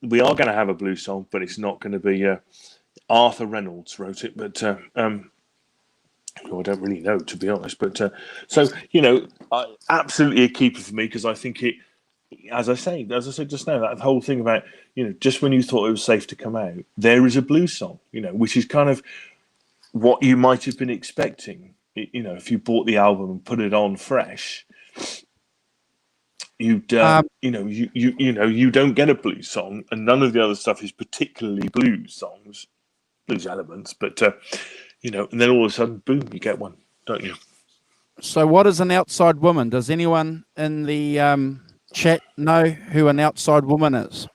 we are going to have a blues song, but it's not going to be Arthur Reynolds wrote it, but I don't really know, to be honest. But so absolutely a keeper for me, because I think it as I said just now, that whole thing about, just when you thought it was safe to come out, there is a blues song, which is kind of what you might have been expecting. If you bought the album and put it on fresh, you'd you don't get a blues song, and none of the other stuff is particularly blues songs, blues elements, but and then all of a sudden, boom, you get one, don't you? So what is an outside woman? Does anyone in the chat know who an outside woman is?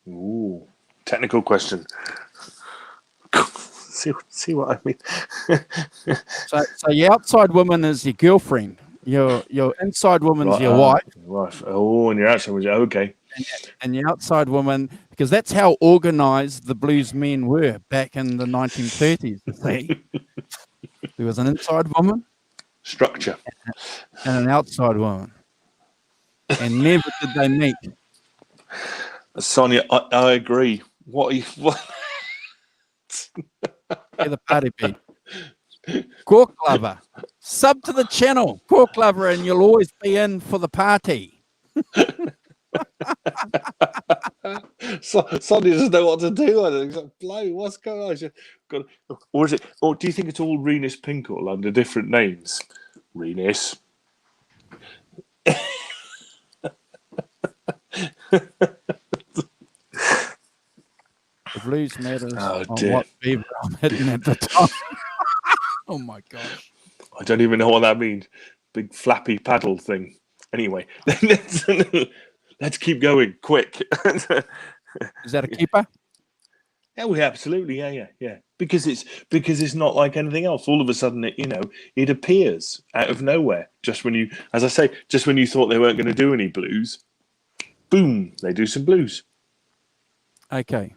Ooh, technical question. See what I mean? So your outside woman is your girlfriend. Your inside woman's your wife. Oh, and your outside woman's okay. And your outside woman, because that's how organized the blues men were back in the 1930s. See? There was an inside woman, structure, and an outside woman, and never did they meet. Sonia, I agree. What? Where the party be? Cork Lover, sub to the channel, Cork Lover, and you'll always be in for the party. Sonia doesn't know what to do. I think, like, blow, what's going on? Or is it? Or do you think it's all Renus Pinkle under different names? Renus. The blues matters on what fever I'm hitting at the time. Oh my gosh. I don't even know what that means. Big flappy paddle thing. Anyway, let's keep going quick. Is that a keeper? Yeah, we absolutely, yeah. Because it's not like anything else. All of a sudden, it appears out of nowhere. Just when you, as I say, just when you thought they weren't going to do any blues, boom, they do some blues. Okay.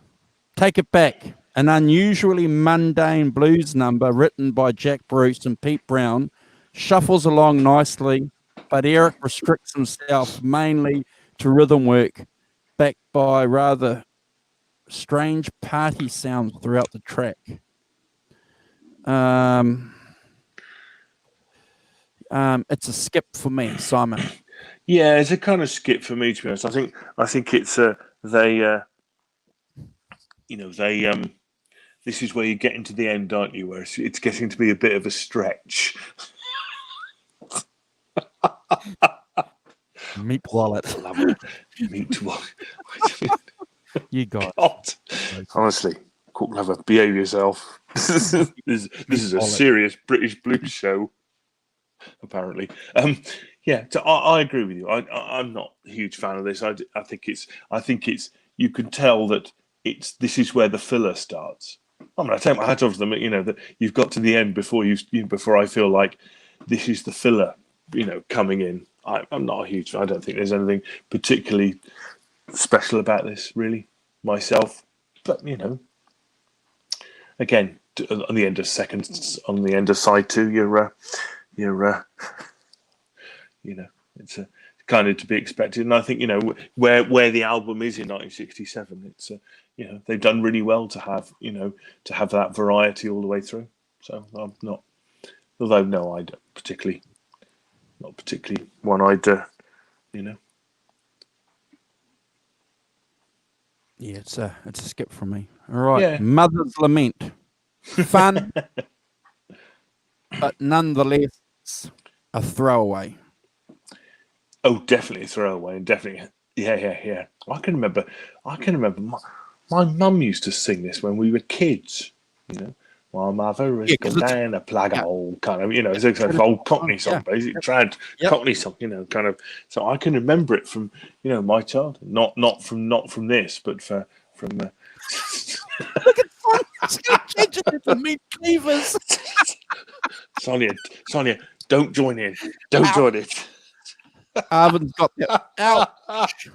Take It Back, an unusually mundane blues number written by Jack Bruce and Pete Brown, shuffles along nicely, but Eric restricts himself mainly to rhythm work, backed by rather strange party sounds throughout the track. It's a skip for me, Simon. Yeah, it's a kind of skip for me, to be honest. I think it's this is where you get into the end, aren't you? Where it's getting to be a bit of a stretch. Meat wallet. Meat wallet. You got it. Honestly, Cork Lover, behave yourself. This is a serious British blues show, apparently. Yeah, so I agree with you. I'm not a huge fan of this. I think it's you can tell that this is where the filler starts. I mean, I take my hat off to them. That you've got to the end before before I feel like this is the filler. Coming in. I'm not a huge fan. I don't think there's anything particularly special about this, really, myself. But again, on the end of on the end of side 2, you're it's kind of to be expected. And I think where the album is in 1967, it's they've done really well to have that variety all the way through. So I'm not, although no, I don't particularly. Not particularly one I'd, Yeah, it's a skip from me. All right, yeah. Mother's Lament, fun, but nonetheless a throwaway. Oh, definitely a throwaway, and definitely, yeah. I can remember. My mum used to sing this when we were kids. My mother is going down a plug hole, kind of, it's an old Cockney song, basically, trad Cockney song, kind of. So I can remember it from, my childhood, not from this, but from. Look at the meat cleavers. Sonia, don't join in. Don't join it. Arvin's got that. Ouch.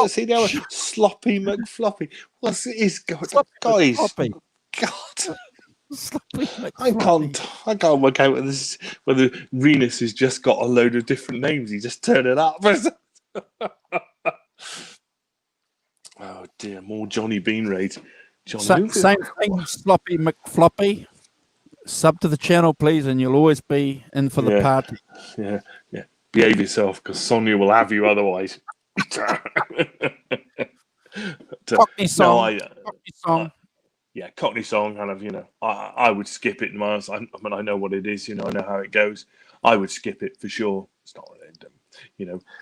See now, sloppy McFloppy. What's it is, guys? God, I can't work out whether Renus has just got a load of different names. He just turned it up. Oh dear, more Johnny Bean raid. Same thing, Sloppy McFloppy. Sub to the channel, please, and you'll always be in for the party. Yeah. behave yourself, because Sonia will have you otherwise. Cockney song. Cockney song. Yeah, Cockney song, kind of, I would skip it in my eyes. I mean, I know what it is, I know how it goes. I would skip it for sure. It's not,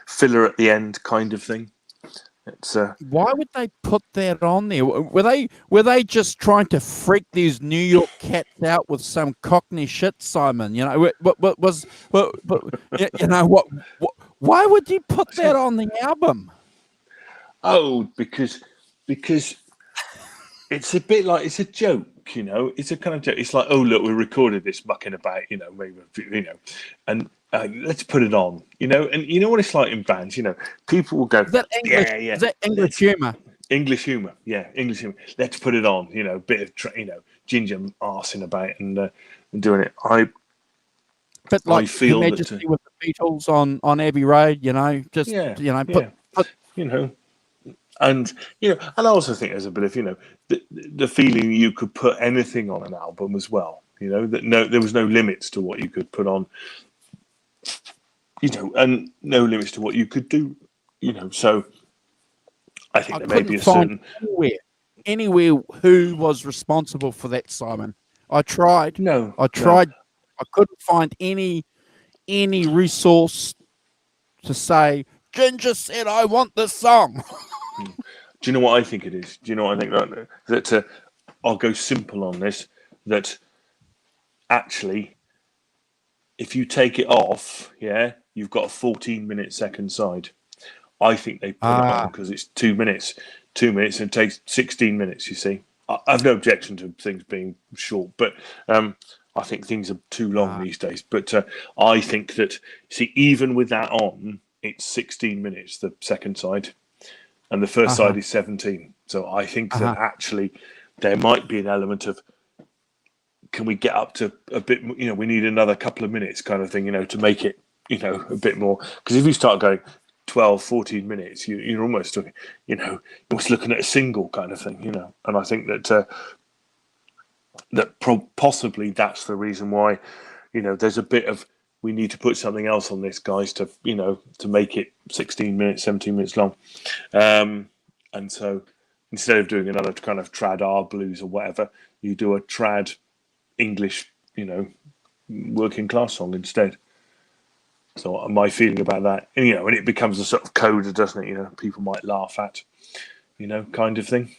filler at the end kind of thing. It's Why would they put that on there? Were they just trying to freak these New York cats out with some Cockney shit, Simon? What was what why would you put that on the album? Oh, because it's a bit like, it's a joke, it's a kind of joke. It's like, oh, look, we recorded this mucking about, maybe, and let's put it on, and you know what it's like in bands, people will go, Is that English? yeah, Is that English humor? English humor, yeah, English humor. Let's put it on, bit of, ginger arsing about and doing it. But like I feel Her Majesty with the Beatles on Abbey Road, just put. And and I also think there's a bit of the feeling you could put anything on an album as well. That there was no limits to what you could put on. And no limits to what you could do. So I think there may be a certain anywhere who was responsible for that, Simon. I tried. No, I tried. No. I couldn't find any resource to say Ginger said I want this song. Do you know what I think it is? Do you know what I think? That I'll go simple on this. That actually, if you take it off, you've got a 14-minute second side. I think they put it on because it's 2 minutes. 2 minutes, and it takes 16 minutes. You see, I have no objection to things being short, but I think things are too long these days. But I think that, see, even with that on, it's 16 minutes, the second side. And the first side is 17. So I think that actually there might be an element of, can we get up to a bit, we need another couple of minutes kind of thing, to make it, a bit more. Because if you start going 12, 14 minutes, you're almost looking, almost looking at a single kind of thing, And I think that possibly that's the reason why, there's a bit of, we need to put something else on this, guys, to to make it 16 minutes, 17 minutes long. And so instead of doing another kind of trad R blues or whatever, you do a trad English, working class song instead. So my feeling about that, and it becomes a sort of coda, doesn't it? People might laugh at, kind of thing.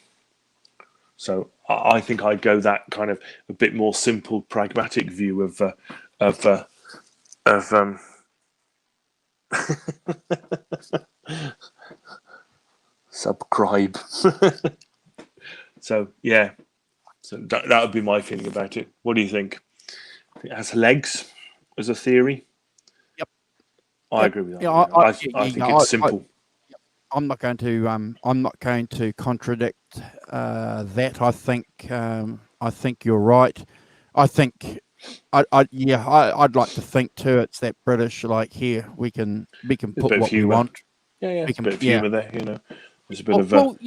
So I think I'd go that kind of a bit more simple, pragmatic view of subscribe. So yeah, so that would be my feeling about it. What do you think? It has legs as a theory. Yep, I agree with that. I think it's simple. I'm not going to contradict that. I think you're right. I think I'd like to think too. It's that British, like, here we can put what we want. Yeah, a bit of humour there. There's a bit of. Well,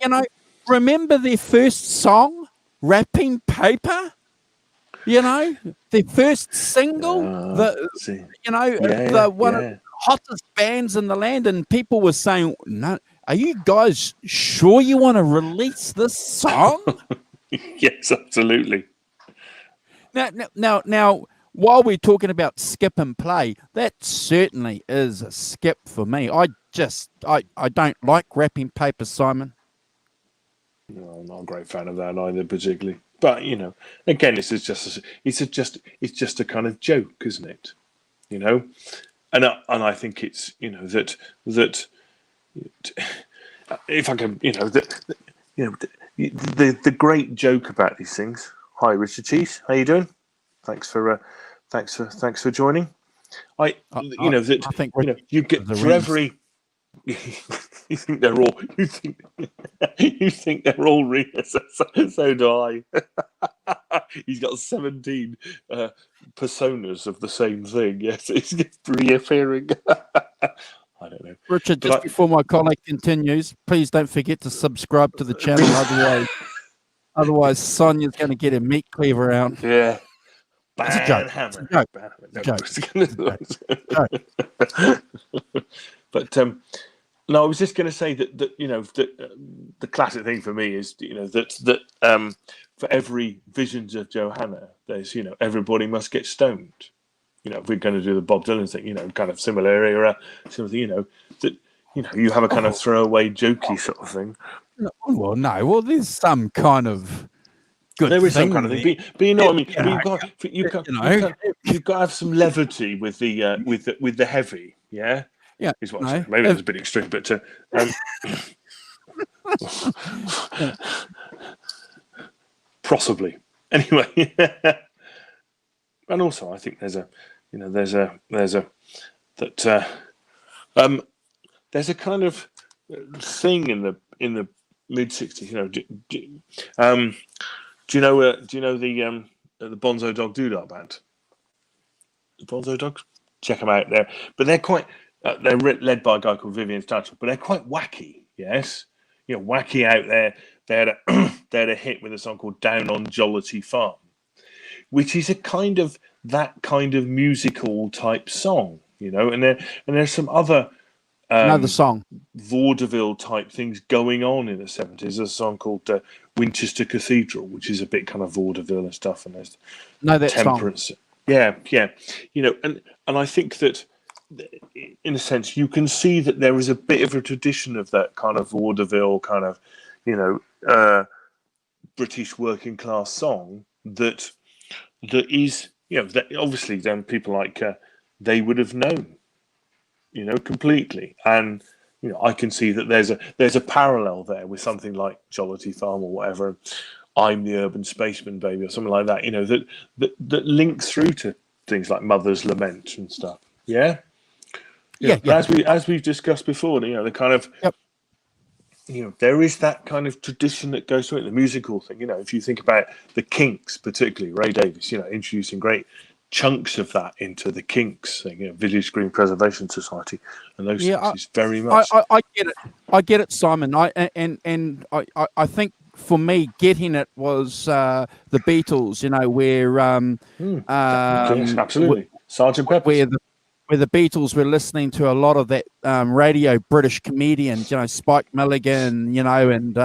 remember their first song, "Wrapping Paper." Their first single. One of the hottest bands in the land, and people were saying, "No, are you guys sure you want to release this song?" Yes, absolutely. Now, while we're talking about skip and play, that certainly is a skip for me. I don't like Wrapping Paper, Simon. No, I'm not a great fan of that either, particularly. But again, it's just a kind of joke, isn't it? And I think it's that if I can the great joke about these things. Hi, Richard Cheese. How you doing? Thanks for joining. I think you get for every. You think they're all. You think they're all real. So do I. He's got 17 personas of the same thing. Yes, it's reappearing. I don't know. Richard, just before my colleague continues, please don't forget to subscribe to the channel. Otherwise, Sonia's going to get a meat cleaver out. Yeah. It's a joke. Banhammer. It's a joke. But no, I was just going to say that the classic thing for me is that for every Visions of Johanna, there's everybody must get stoned. If we're going to do the Bob Dylan thing, kind of similar era, something that you have a kind of throwaway jokey sort of thing. Well, there's some kind of good there is thing some kind of there. thing, but you know what I mean. You've got to have some levity with the with the heavy, yeah. Yeah, Is what I'm saying. Maybe that's a bit extreme, but possibly. Anyway, and also I think there's a kind of thing in the mid '60s. Do you know the Bonzo Dog Doodah band? The Bonzo Dogs? Check them out there. But they're quite they're led by a guy called Vivian Stanton, but they're quite wacky. Yes, wacky out there. They had a hit with a song called "Down on Jollity Farm," which is that kind of musical type song. And there's some other another song, vaudeville type things going on in the '70s. There's a song called Winchester Cathedral, which is a bit kind of vaudeville and stuff, and there's Temperance song. Yeah, and I think that in a sense you can see that there is a bit of a tradition of that kind of vaudeville kind of British working class song that is that obviously then people like they would have known completely. And I can see that there's a parallel there with something like Jollity Farm or whatever, I'm the Urban Spaceman Baby or something like that, that links through to things like Mother's Lament and stuff. Yeah. As we've discussed before, the kind of there is that kind of tradition that goes through it, the musical thing. If you think about the Kinks, particularly Ray Davies, introducing great chunks of that into the Kinks thing, Village Green Preservation Society, and those things is very much. I get it. I get it, Simon. I I think for me, getting it was the Beatles. Where yes, absolutely, Sergeant Pepper's. Where the Beatles were listening to a lot of that radio British comedians, Spike Milligan, and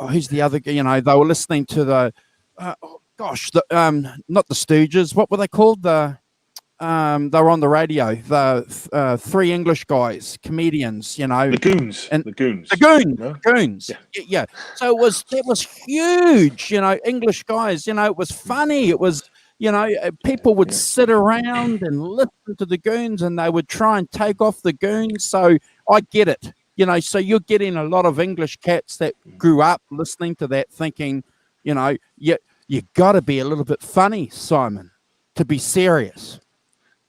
who's the other? They were listening to the. Not the Stooges. What were they called? They were on the radio. The three English guys, comedians. The Goons. And the Goons. The Goons. Yeah. So it was huge. English guys. It was funny. It was. People would sit around and listen to the Goons, and they would try and take off the Goons. So I get it. So you're getting a lot of English cats that grew up listening to that, thinking, you got to be a little bit funny, Simon, to be serious.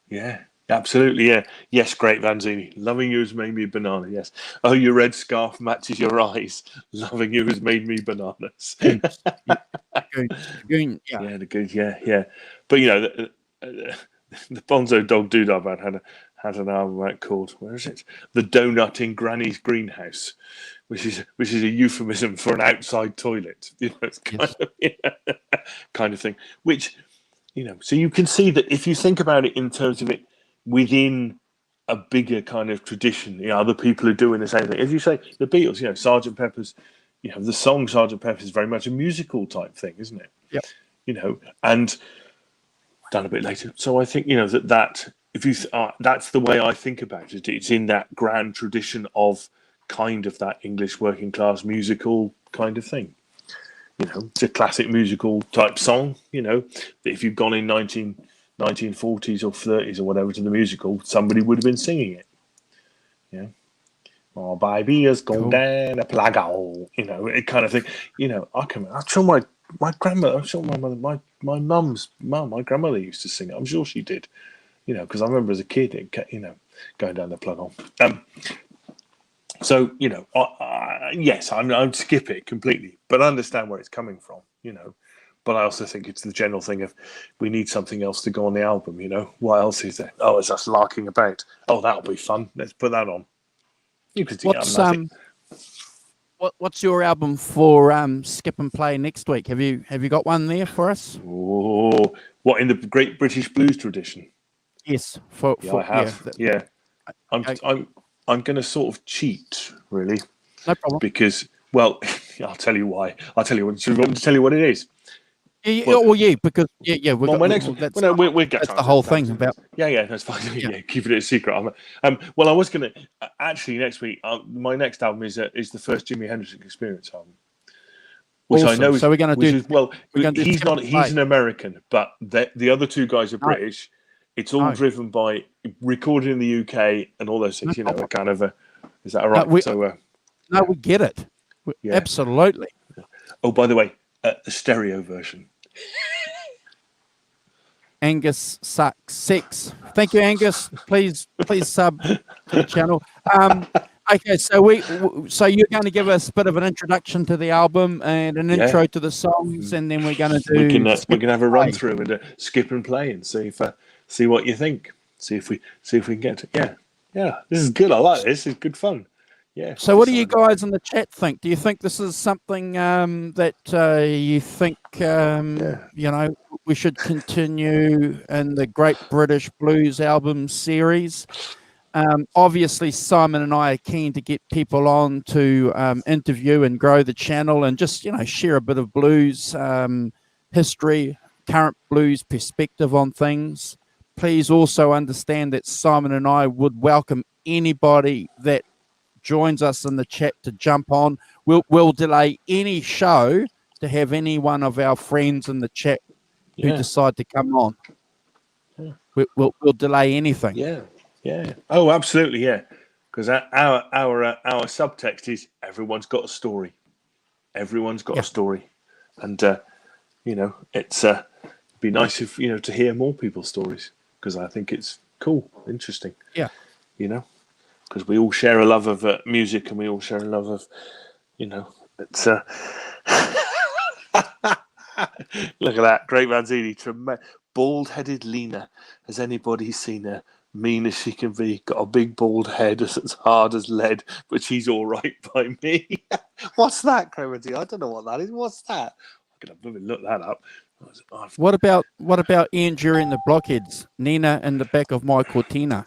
Yeah, absolutely. Yeah. Yes, great Vanzini. Loving you has made me banana. Yes. Oh, your red scarf matches your eyes. Loving you has made me bananas. The Goons. Yeah. But the Bonzo Dog Doodah band had an album out called, where is it? The Donut in Granny's Greenhouse, which is a euphemism for an outside toilet. It's kind of thing. Which, so you can see that if you think about it in terms of it within a bigger kind of tradition, other people are doing the same thing. As you say, the Beatles, Sgt. Pepper's, the song Sgt. Pepper's is very much a musical type thing, isn't it? Yep. And done a bit later. So I think, that if you that's the way I think about it. It's in that grand tradition of kind of that English working class musical kind of thing. It's a classic musical type song, that if you'd gone in 1940s or 30s or whatever to the musical, somebody would have been singing it. Oh, baby has gone down a plug hole, it kind of thing. I'm sure my grandmother, I'm sure my mother, my mum's mum, my grandmother used to sing it. I'm sure she did, because I remember as a kid, going down the plug hole. So, yes, I'd skip it completely, but I understand where it's coming from, But I also think it's the general thing of we need something else to go on the album, What else is there? Oh, it's us larking about. Oh, that'll be fun. Let's put that on. You could see What's your album for skip and play next week? Have you got one there for us? Oh, what, in the Great British Blues tradition? Yes, Yeah, I have. Yeah, I'm okay. I'm going to sort of cheat, really, No problem. because, well, I'll tell you why. I'll tell you what. Do you want me to tell you what it is? Well, Because we well, got my next. that's Well, no, we'll get that's time the to whole time thing to about. this. Yeah, that's fine. Yeah. Yeah, keep it a secret. Well, I was gonna actually next week. My next album is the first Jimi Hendrix Experience album, which I Awesome. know is, So we're going to do well, he's skip not. and He's play. an American, but the other two guys are No, British. It's all no, driven by recorded in the UK and all those no things. You know, a problem. kind of a. Is that all No, right? So, we get it. yeah. Absolutely. Oh, by the way, the stereo version. Angus sucks six. Thank you, Angus. Please sub to the channel. Okay, so you're going to give us a bit of an introduction to the album and an Yeah, intro to the songs, and then we're going to we do can skip have a and run play. through and skip and play and see what you think. See if we can get to, yeah. This is good. I like this. It's good fun. Yeah. So, what do you guys in the chat think? Do you think this is something that you think we should continue in the Great British Blues album series? Obviously, Simon and I are keen to get people on to interview and grow the channel and just share a bit of blues history, current blues perspective on things. Please also understand that Simon and I would welcome anybody that joins us in the chat to jump on. We'll delay any show to have any one of our friends in the chat who decide to come on. Yeah. We'll delay anything. Yeah. Oh, absolutely. Yeah. Because our subtext is everyone's got a story. Everyone's got a story, and it's be nice if to hear more people's stories, because I think it's cool, interesting. Yeah. Because we all share a love of music, and we all share a love of, it's. Look at that, great Vanzini, bald-headed Lena. Has anybody seen her? Mean as she can be, got a big bald head as hard as lead, but she's all right by me. What's that, Clemency? I don't know what that is. What's that? I'm gonna look that up. What about Ian during the blockheads? Nina in the back of my Cortina.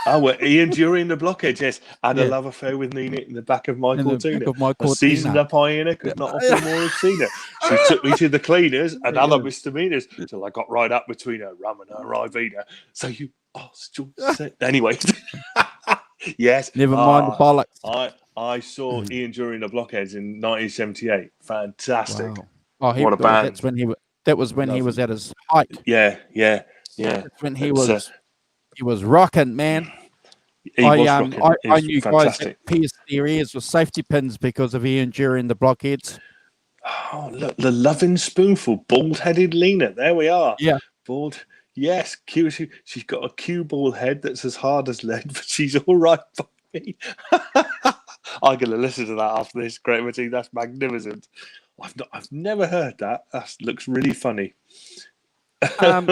Oh, well, Ian during the blockhead, yes. I had a love affair with Nina in the back of my Cortina. A seasoned up hyena could not offer more have seen her. She took me to the cleaners and other misdemeanors till I got right up between her rum and her Ribena. So you anyway. Yes. Never mind the bollocks. I saw Ian during the blockheads in 1978. Fantastic. Wow. Oh, what a band. That was when he was at his height. Yeah. That's when he was rocking, man. I knew guys that pierced their ears with safety pins because of Ian during the blockheads. Oh, look, the loving spoonful, bald-headed Lena. There we are. Yeah. Bald. Yes, she's got a cue ball head that's as hard as lead, but she's all right by me. I'm going to listen to that after this. Great Martin, that's magnificent. I've never heard that. That looks really funny. I'm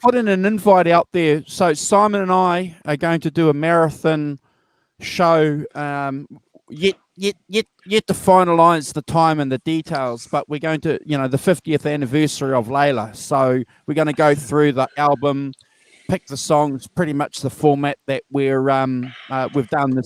putting an invite out there. So Simon and I are going to do a marathon show. Yet to finalise the time and the details, but we're going to, the 50th anniversary of Layla. So we're going to go through the album, pick the songs, pretty much the format that we've done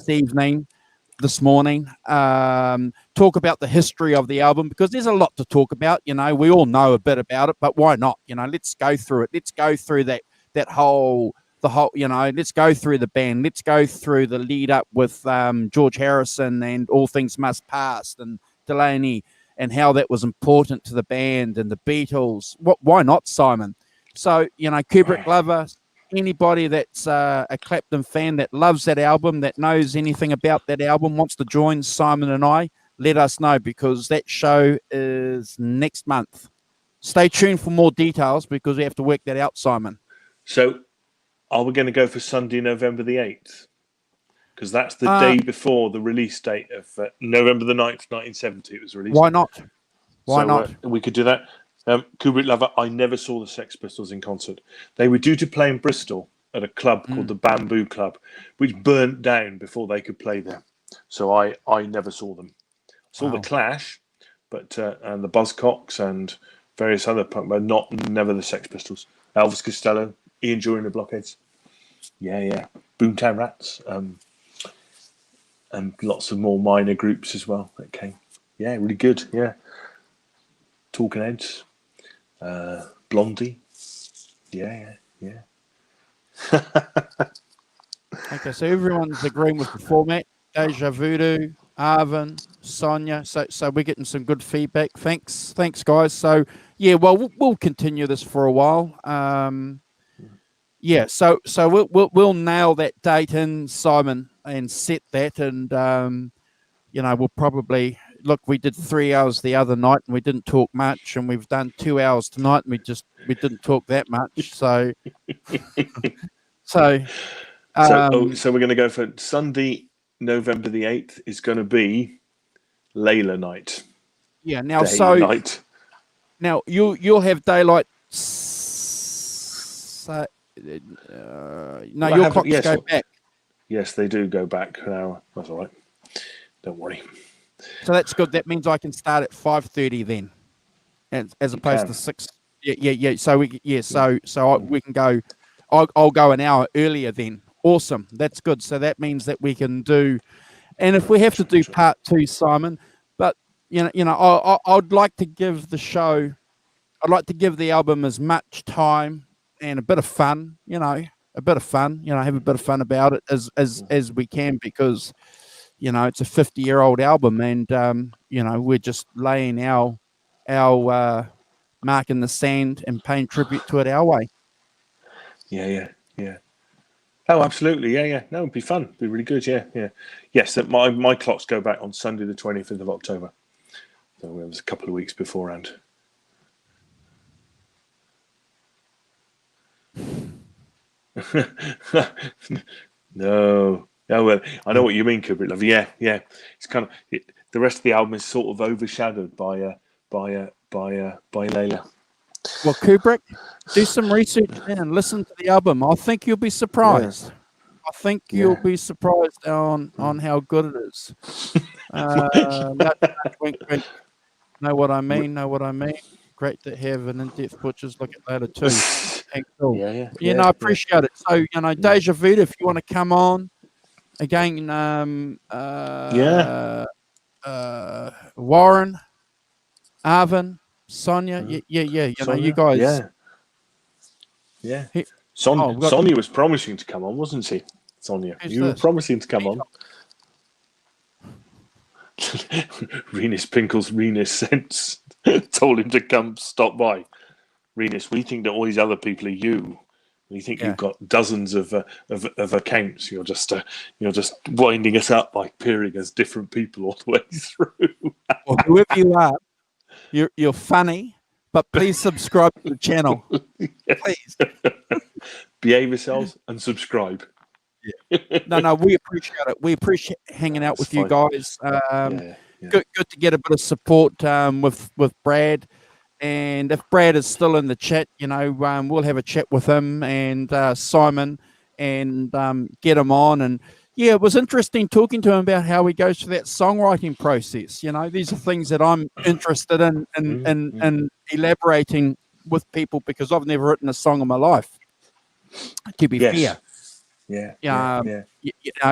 this morning. Talk about the history of the album, because there's a lot to talk about. We all know a bit about it, but why not? Let's go through it. Let's go through the whole. Let's go through the band. Let's go through the lead up with George Harrison and All Things Must Pass and Delaney, and how that was important to the band and the Beatles. Why not, Simon? So, Kubrick lover, anybody that's a Clapton fan that loves that album, that knows anything about that album, wants to join Simon and I, let us know, because that show is next month. Stay tuned for more details, because we have to work that out, Simon. So, are we going to go for Sunday, November the 8th? Because that's the day before the release date of November the 9th, 1970. It was released. Why not? Why not? We could do that. Kubrick lover, I never saw the Sex Pistols in concert. They were due to play in Bristol at a club called the Bamboo Club, which burnt down before they could play there. So I never saw them. Saw the Wow. Clash, but and the Buzzcocks and various other punk, but never the Sex Pistols. Elvis Costello, Ian Dury and the Blockheads. Yeah. Boomtown Rats, and lots of more minor groups as well that came. Yeah, really good. Yeah, Talking Heads, Blondie. Yeah. Okay, so everyone's agreeing with the format. Deja Voodoo, Arvin, Sonia. So we're getting some good feedback. Thanks, guys. So yeah, well, we'll continue this for a while. Yeah, so we'll nail that date in, Simon, and set that, and we'll probably look. We did 3 hours the other night, and we didn't talk much, and we've done 2 hours tonight, and we didn't talk that much. So so. So we're going to go for Sunday, November the 8th is going to be Layla night. Yeah. Now, night. Now you'll have daylight. No, your clocks go back. Yes, they do go back an hour. That's all right. Don't worry. So that's good. That means I can start at 5:30 then, as opposed to 6. Yeah. So we can go. I'll go an hour earlier then. Awesome. That's good. So that means that we can do, and if we have to do part 2, Simon, but I'd like to give the show, I'd like to give the album as much time and a bit of fun, have a bit of fun about it as we can, because it's a 50-year-old album, and we're just laying our mark in the sand and paying tribute to it our way. Yeah. Oh, absolutely. Yeah. No, it'd be fun. It'd be really good. Yeah. Yes, my clocks go back on Sunday the 25th of October. So it was a couple of weeks beforehand. No. Oh, well, I know what you mean, Kubrick Love. Yeah. It's kind of the rest of the album is sort of overshadowed by Layla. Well, Kubrick, do some research and listen to the album. I think you'll be surprised. Yeah. I think you'll be surprised on how good it is. Wink, wink. Know what I mean? Great to have an in-depth butcher's look at later too. Cool. Yeah. I appreciate it. So, Deja Voodoo, if you want to come on again, Warren, Arvin, Sonia, yeah. Sonia, you guys. Yeah. Sonia was promising to come on, wasn't she? Sonia, you were promising to come on. Renus Sense told him to come stop by. Renus, we think that all these other people are you. We think you've got dozens of accounts. You're just winding us up by peering as different people all the way through. Well, whoever you are, you're funny, but please subscribe to the channel. Please behave yourselves and subscribe. Yeah. No, we appreciate it. We appreciate hanging out with you guys. Good to get a bit of support with Brad. And if Brad is still in the chat, we'll have a chat with him and Simon and get him on. And yeah, it was interesting talking to him about how he goes through that songwriting process. These are things that I'm interested in elaborating with people, because I've never written a song in my life, to be fair.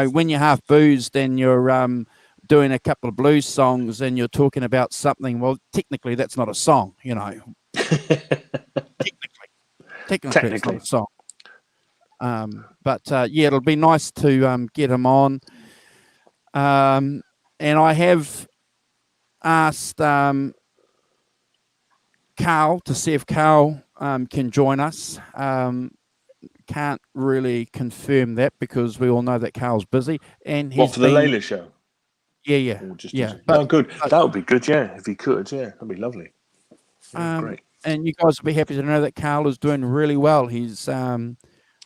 When you're half boozed and you're doing a couple of blues songs and you're talking about something, well, technically that's not a song, technically it's not a song. But it'll be nice to get him on. And I have asked Carl to see if Carl can join us. Can't really confirm that because we all know that Carl's busy. And he's for the Layla show? Yeah. Good. That would be good, if he could. That'd be lovely. Great. And you guys will be happy to know that Carl is doing really well. He's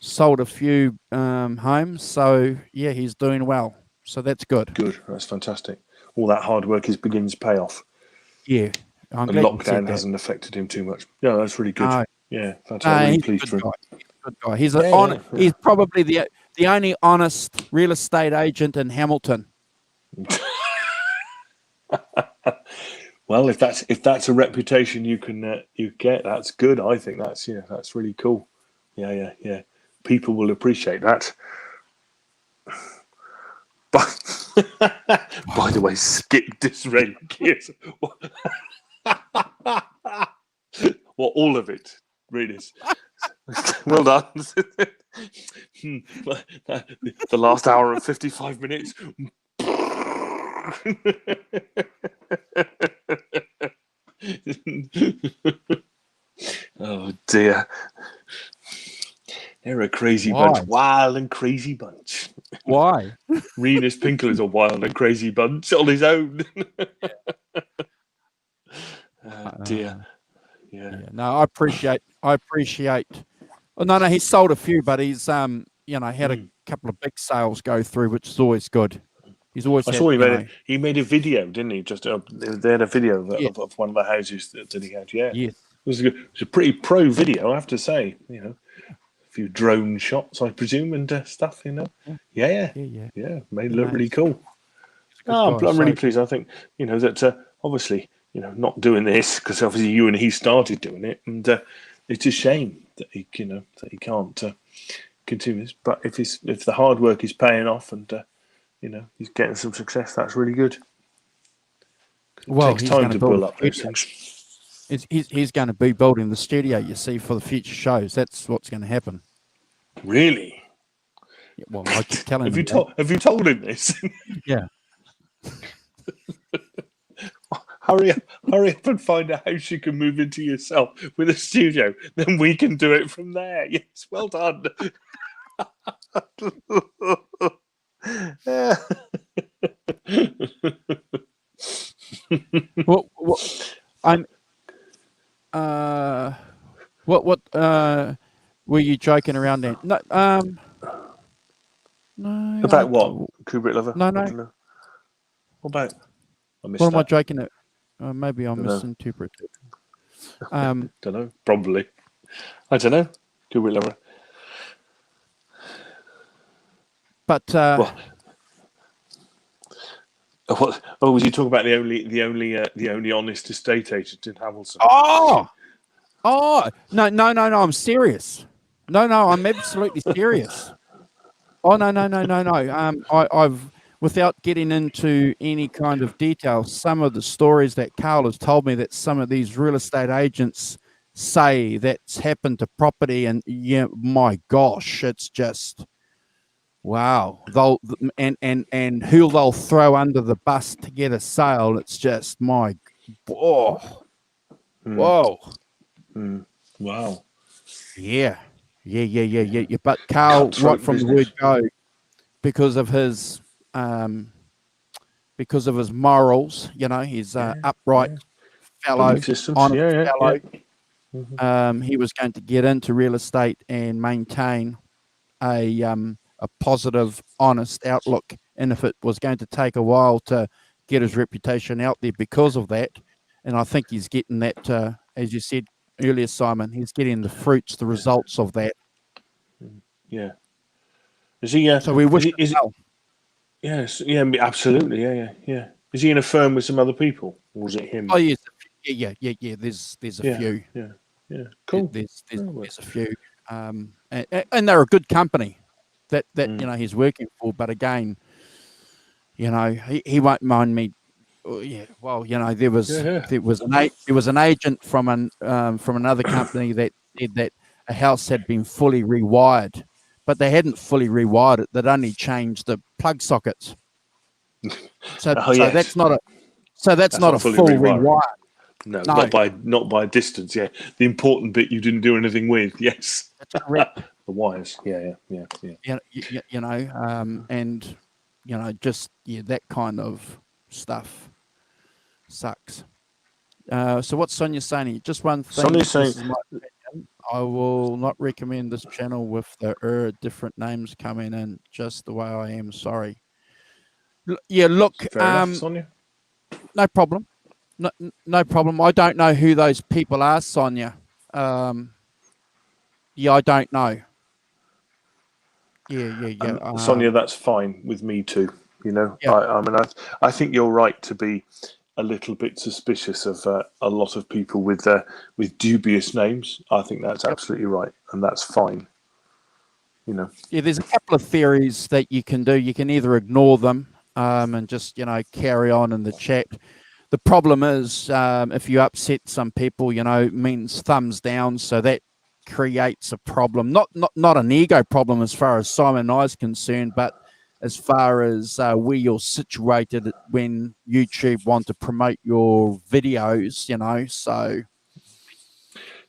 sold a few homes, so he's doing well. So that's good. Good. That's fantastic. All that hard work is beginning to pay off. Yeah. And lockdown hasn't affected him too much. Yeah, that's really good. Fantastic. Really pleased for him. Good guy. He's he's probably the only honest real estate agent in Hamilton. Well, if that's a reputation you can you get, that's good. I think that's really cool. Yeah. People will appreciate that. By the way, skip Disraeli Gears. Well, all of it, really. Well done. The last hour and 55 minutes. Oh dear. They're a crazy bunch. Wild and crazy bunch. Why? Renus Pinkle is a wild and crazy bunch on his own. Dear. Yeah. No, I appreciate. Oh, no, he's sold a few, but he's had a couple of big sales go through, which is always good. He's always. I saw he made a video, didn't he? Just they had a video of one of the houses that he had. Yeah, yes. It was a pretty pro video, I have to say. A few drone shots, I presume, and stuff. Yeah. Made it look really cool. I'm really pleased. I think that obviously not doing this because obviously you and he started doing it, and it's a shame that he can't continue this. But if the hard work is paying off and he's getting some success, that's really good. Well, it takes time to build up those things. He's going to be building the studio, you see, for the future shows. That's what's going to happen. Really? Yeah, well, I keep telling him. Have you told him this? Yeah. Hurry up and find a house you can move into yourself with a studio. Then we can do it from there. Yes, well done. What were you joking around then? No, no. About what? Kubrick lover? No. What about? What am I joking at? Maybe I misinterpreted. Don't know. Probably. I don't know. Kubrick lover. But what? Oh, was he talking about the only honest estate agent in Hamilton? Oh, no! I'm serious. No, I'm absolutely serious. Oh, no. I've, without getting into any kind of detail, some of the stories that Carl has told me that some of these real estate agents say that's happened to property, and my gosh, it's just wow. They'll and who they'll throw under the bus to get a sale. It's just whoa. Wow. Yeah. But Carl, right from the word go, because of his morals, he's upright fellow, honest fellow. He was going to get into real estate and maintain a positive, honest outlook. And if it was going to take a while to get his reputation out there because of that, and I think he's getting that, as you said earlier, Simon, he's getting the fruits, the results of that. Yeah. Is he? So we wish. Yes. Yeah. Absolutely. Yeah. Is he in a firm with some other people, or was it him? Oh yes. Yeah. There's a few. Yeah. Cool. There's a few. And they're a good company that he's working for. But again, he won't mind me. Yeah. Well, there was an agent from another company that said that a house had been fully rewired, but they hadn't fully rewired it. They'd only changed the plug sockets. So that's not a full rewire. No, not by distance. Yeah, the important bit you didn't do anything with. Yes, that's correct. The wires. Yeah. And just that kind of stuff sucks. So what's Sonia saying? Just one thing. Sonia's saying, I will not recommend this channel with the different names coming in just the way I am. Sorry. Look. Enough, Sonia. No problem. No problem. I don't know who those people are, Sonia. I don't know. Yeah. Sonia, that's fine with me too. You know, Yeah. I think you're right to be a little bit suspicious of a lot of people with dubious names. I think that's Yep. absolutely right, and that's fine. You know. Yeah, there's a couple of theories that you can do. You can either ignore them and just, carry on in the chat. The problem is if you upset some people, it means thumbs down. So that creates a problem. Not an ego problem as far as Simon and I is concerned, but as far as where you're situated when YouTube want to promote your videos, so.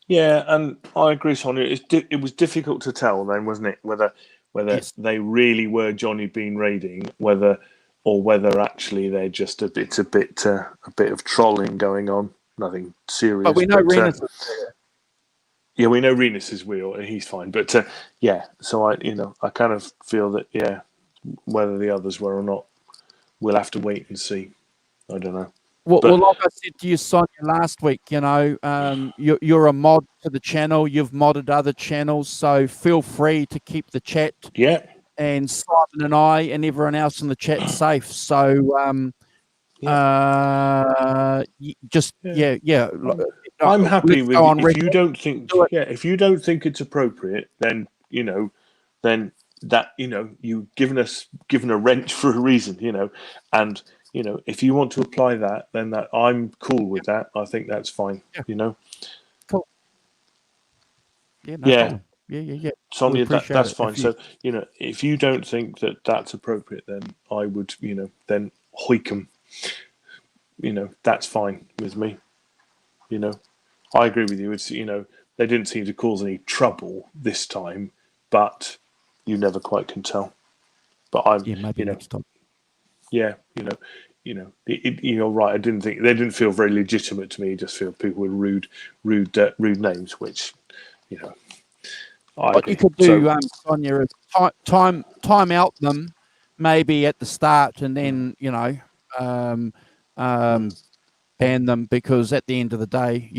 Yeah, and I agree, Sonia. It was difficult to tell then, wasn't it, whether Yes. they really were Johnny Bean raiding, or whether actually they're just a bit of trolling going on. Nothing serious. But we know Renus. Yeah, we know Renus is real and he's fine. But yeah, so I kind of feel that whether the others were or not, we'll have to wait and see. I don't know. Well, like I said to you, Sonia, last week, you're a mod to the channel. You've modded other channels, so feel free to keep the chat. Yeah. And Simon and I and everyone else in the chat safe. So, I'm happy with if you don't think if you don't think it's appropriate, then then that you've given a wrench for a reason, and if you want to apply that, then that I'm cool with that. I think that's fine. Cool. Yeah, no problem. Yeah. Sonia, that's fine. So if you don't think that that's appropriate, then I would then hoik 'em. That's fine with me. I agree with you. It's they didn't seem to cause any trouble this time, but you never quite can tell. But maybe next time. Yeah, you're right. They didn't feel very legitimate to me. I just feel people with rude names, which What you could do, Sonia, is time out them maybe at the start, and then ban them, because at the end of the day,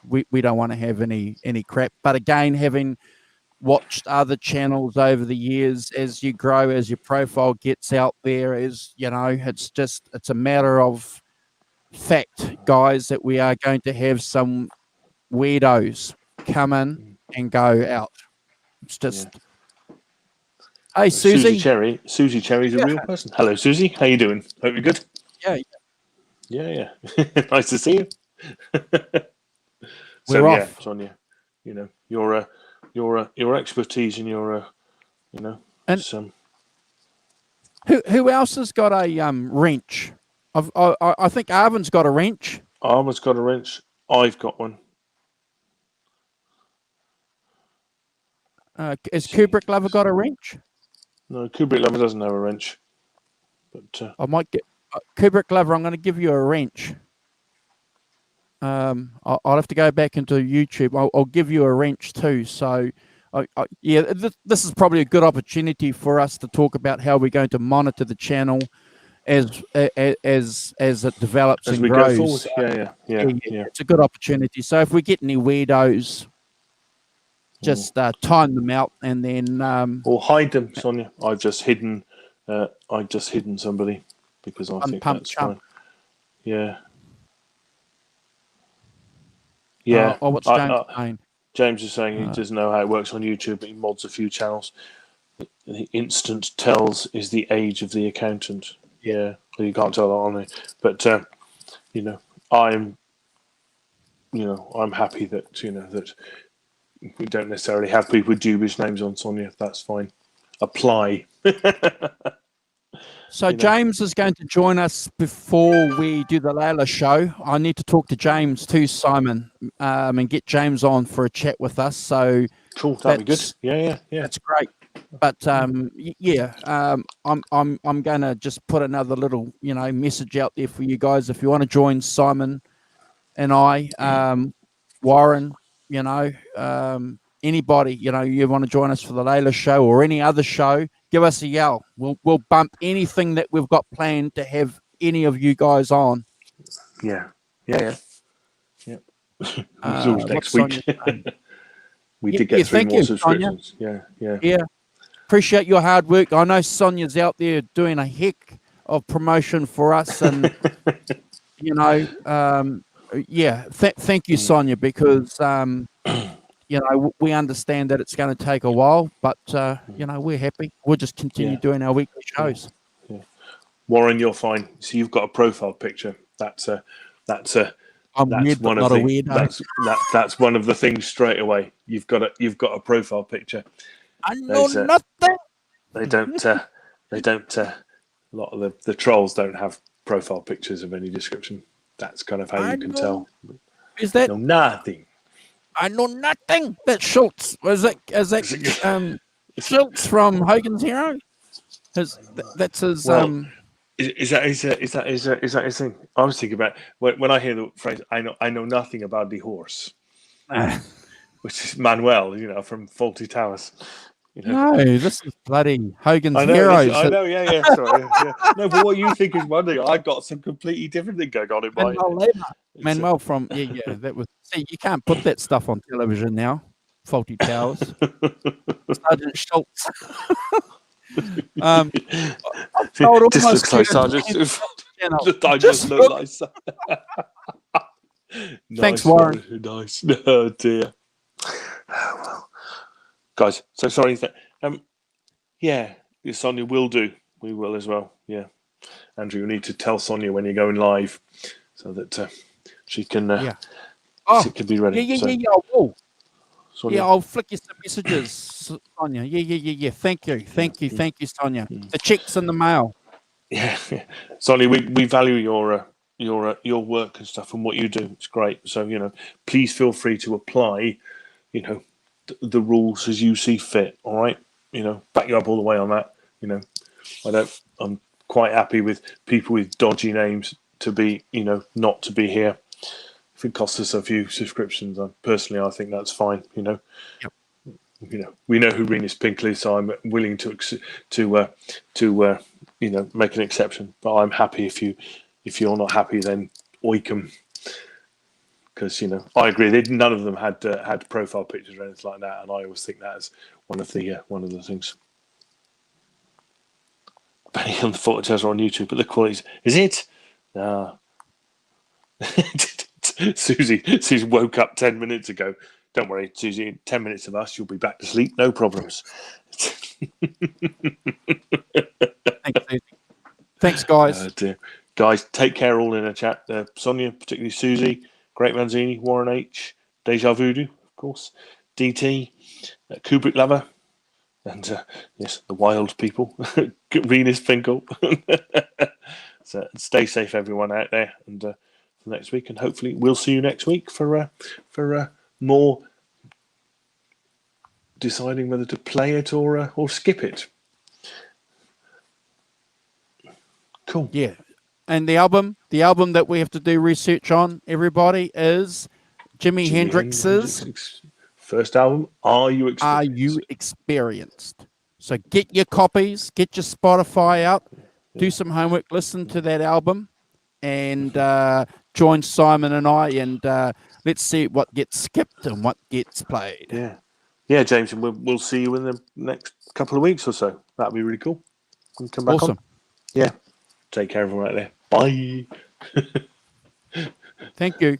we don't want to have any crap. But again, having watched other channels over the years, as you grow, as your profile gets out there, it's a matter of fact, guys, that we are going to have some weirdos come in and go out. It's just Hey, Susie. Susie Cherry's a real person. Hello, Susie. How you doing? Hope you're good. Yeah. Nice to see you. We're off. Sonia, your expertise and your and who else has got a wrench? I think Arvin's got a wrench. Arvin's got a wrench. I've got one. Has Kubrick Lover got a wrench? No, Kubrick Lover doesn't have a wrench. But I might get Kubrick Lover. I'm going to give you a wrench. I'll have to go back into YouTube. I'll give you a wrench too. So, this is probably a good opportunity for us to talk about how we're going to monitor the channel as it develops and grows. Go forward. Yeah. It's a good opportunity. So if we get any weirdos, just time them out and then or hide them, Sonia. I've just hidden somebody because I think that's fine. Yeah. What's James saying? James is saying he doesn't know how it works on YouTube, but he mods a few channels. The instant tells is the age of the accountant. Yeah, you can't tell that on there. But I'm happy that that we don't necessarily have people with dubious names on Sonia. That's fine. Apply. So James is going to join us before we do the Layla show. I need to talk to James too, Simon, and get James on for a chat with us. So cool, that'd be good. Yeah. That's great. But I'm going to just put another little message out there for you guys. If you want to join Simon and I, Warren, anybody, you want to join us for the Layla show or any other show, give us a yell. We'll bump anything that we've got planned to have any of you guys on. Yeah. Next week. We did get 3 more subscriptions. Sonia. Yeah. Appreciate your hard work. I know Sonia's out there doing a heck of promotion for us, and you know, thank you, Sonia, because you know, we understand that it's going to take a while, but you know, we're happy. We'll just continue doing our weekly shows. Yeah. Warren, you're fine. So you've got a profile picture. That's I'm that's weird, but one of not a the weirdo. that's one of the things straight away. You've got a profile picture. I know nothing. They don't. A lot of the trolls don't have profile pictures of any description. That's kind of how you can tell. Is that? No, nothing. I know nothing. That's Schultz. Is that Schultz from Hogan's Hero? That's his. Well, is that his thing? I was thinking about when I hear the phrase I know nothing about the horse, which is Manuel, you know, from Faulty Towers. You know? No, this is bloody Hogan's I know, Heroes. I know, yeah, sorry. Yeah. No, but what you think is one thing, I've got some completely different thing going on in my head. Manuel from that was. See, you can't put that stuff on television now. Faulty Towers. Sergeant Schultz. Just looks like Sergeant. I just look like. Thanks, Warren. Nice. Oh dear. Oh, well, guys, so sorry. Yeah, Sonia will do. We will as well. Yeah, Andrew, you need to tell Sonia when you're going live, so that she can. She can be ready. Yeah. I will. Sonia. Yeah, I'll flick you some messages, Sonia. Yeah. Thank you, Sonia. The check's in the mail. Yeah. Sonia, we value your work and stuff and what you do. It's great. So you know, please feel free to apply. You know, the rules as you see fit. All right. You know, back you up all the way on that. You know, I'm quite happy with people with dodgy names to be, you know, not to be here. If it costs us a few subscriptions, personally, I think that's fine. You know, you know, we know who Renus Pinkley is, so I'm willing to you know, make an exception. But I'm happy if you're not happy, then oikum. Because you know, I agree. None of them had profile pictures or anything like that, and I always think that is one of the things. Benny on the photos are on YouTube, but the quality is it? Nah. Susie woke up 10 minutes ago. Don't worry, Susie. In 10 minutes of us, you'll be back to sleep. No problems. Thanks, Susie. Thanks, guys. Guys, take care. All in a chat. Sonia, particularly Susie, Great Manzini, Warren H, Deja Voodoo, of course, DT, Kubrick Lover, and yes, the wild people, Renus Finkel. So stay safe, everyone out there, and for next week, and hopefully we'll see you next week for more deciding whether to play it or skip it. Cool. Yeah. And the album that we have to do research on, everybody, is Jimi Hendrix's first album, Are You Experienced? So get your copies, get your Spotify out, do some homework, listen to that album, and join Simon and I, and let's see what gets skipped and what gets played. Yeah, James, and we'll see you in the next couple of weeks or so. That'd be really cool. Come back on. Yeah. Take care, everyone out there. Bye. Thank you.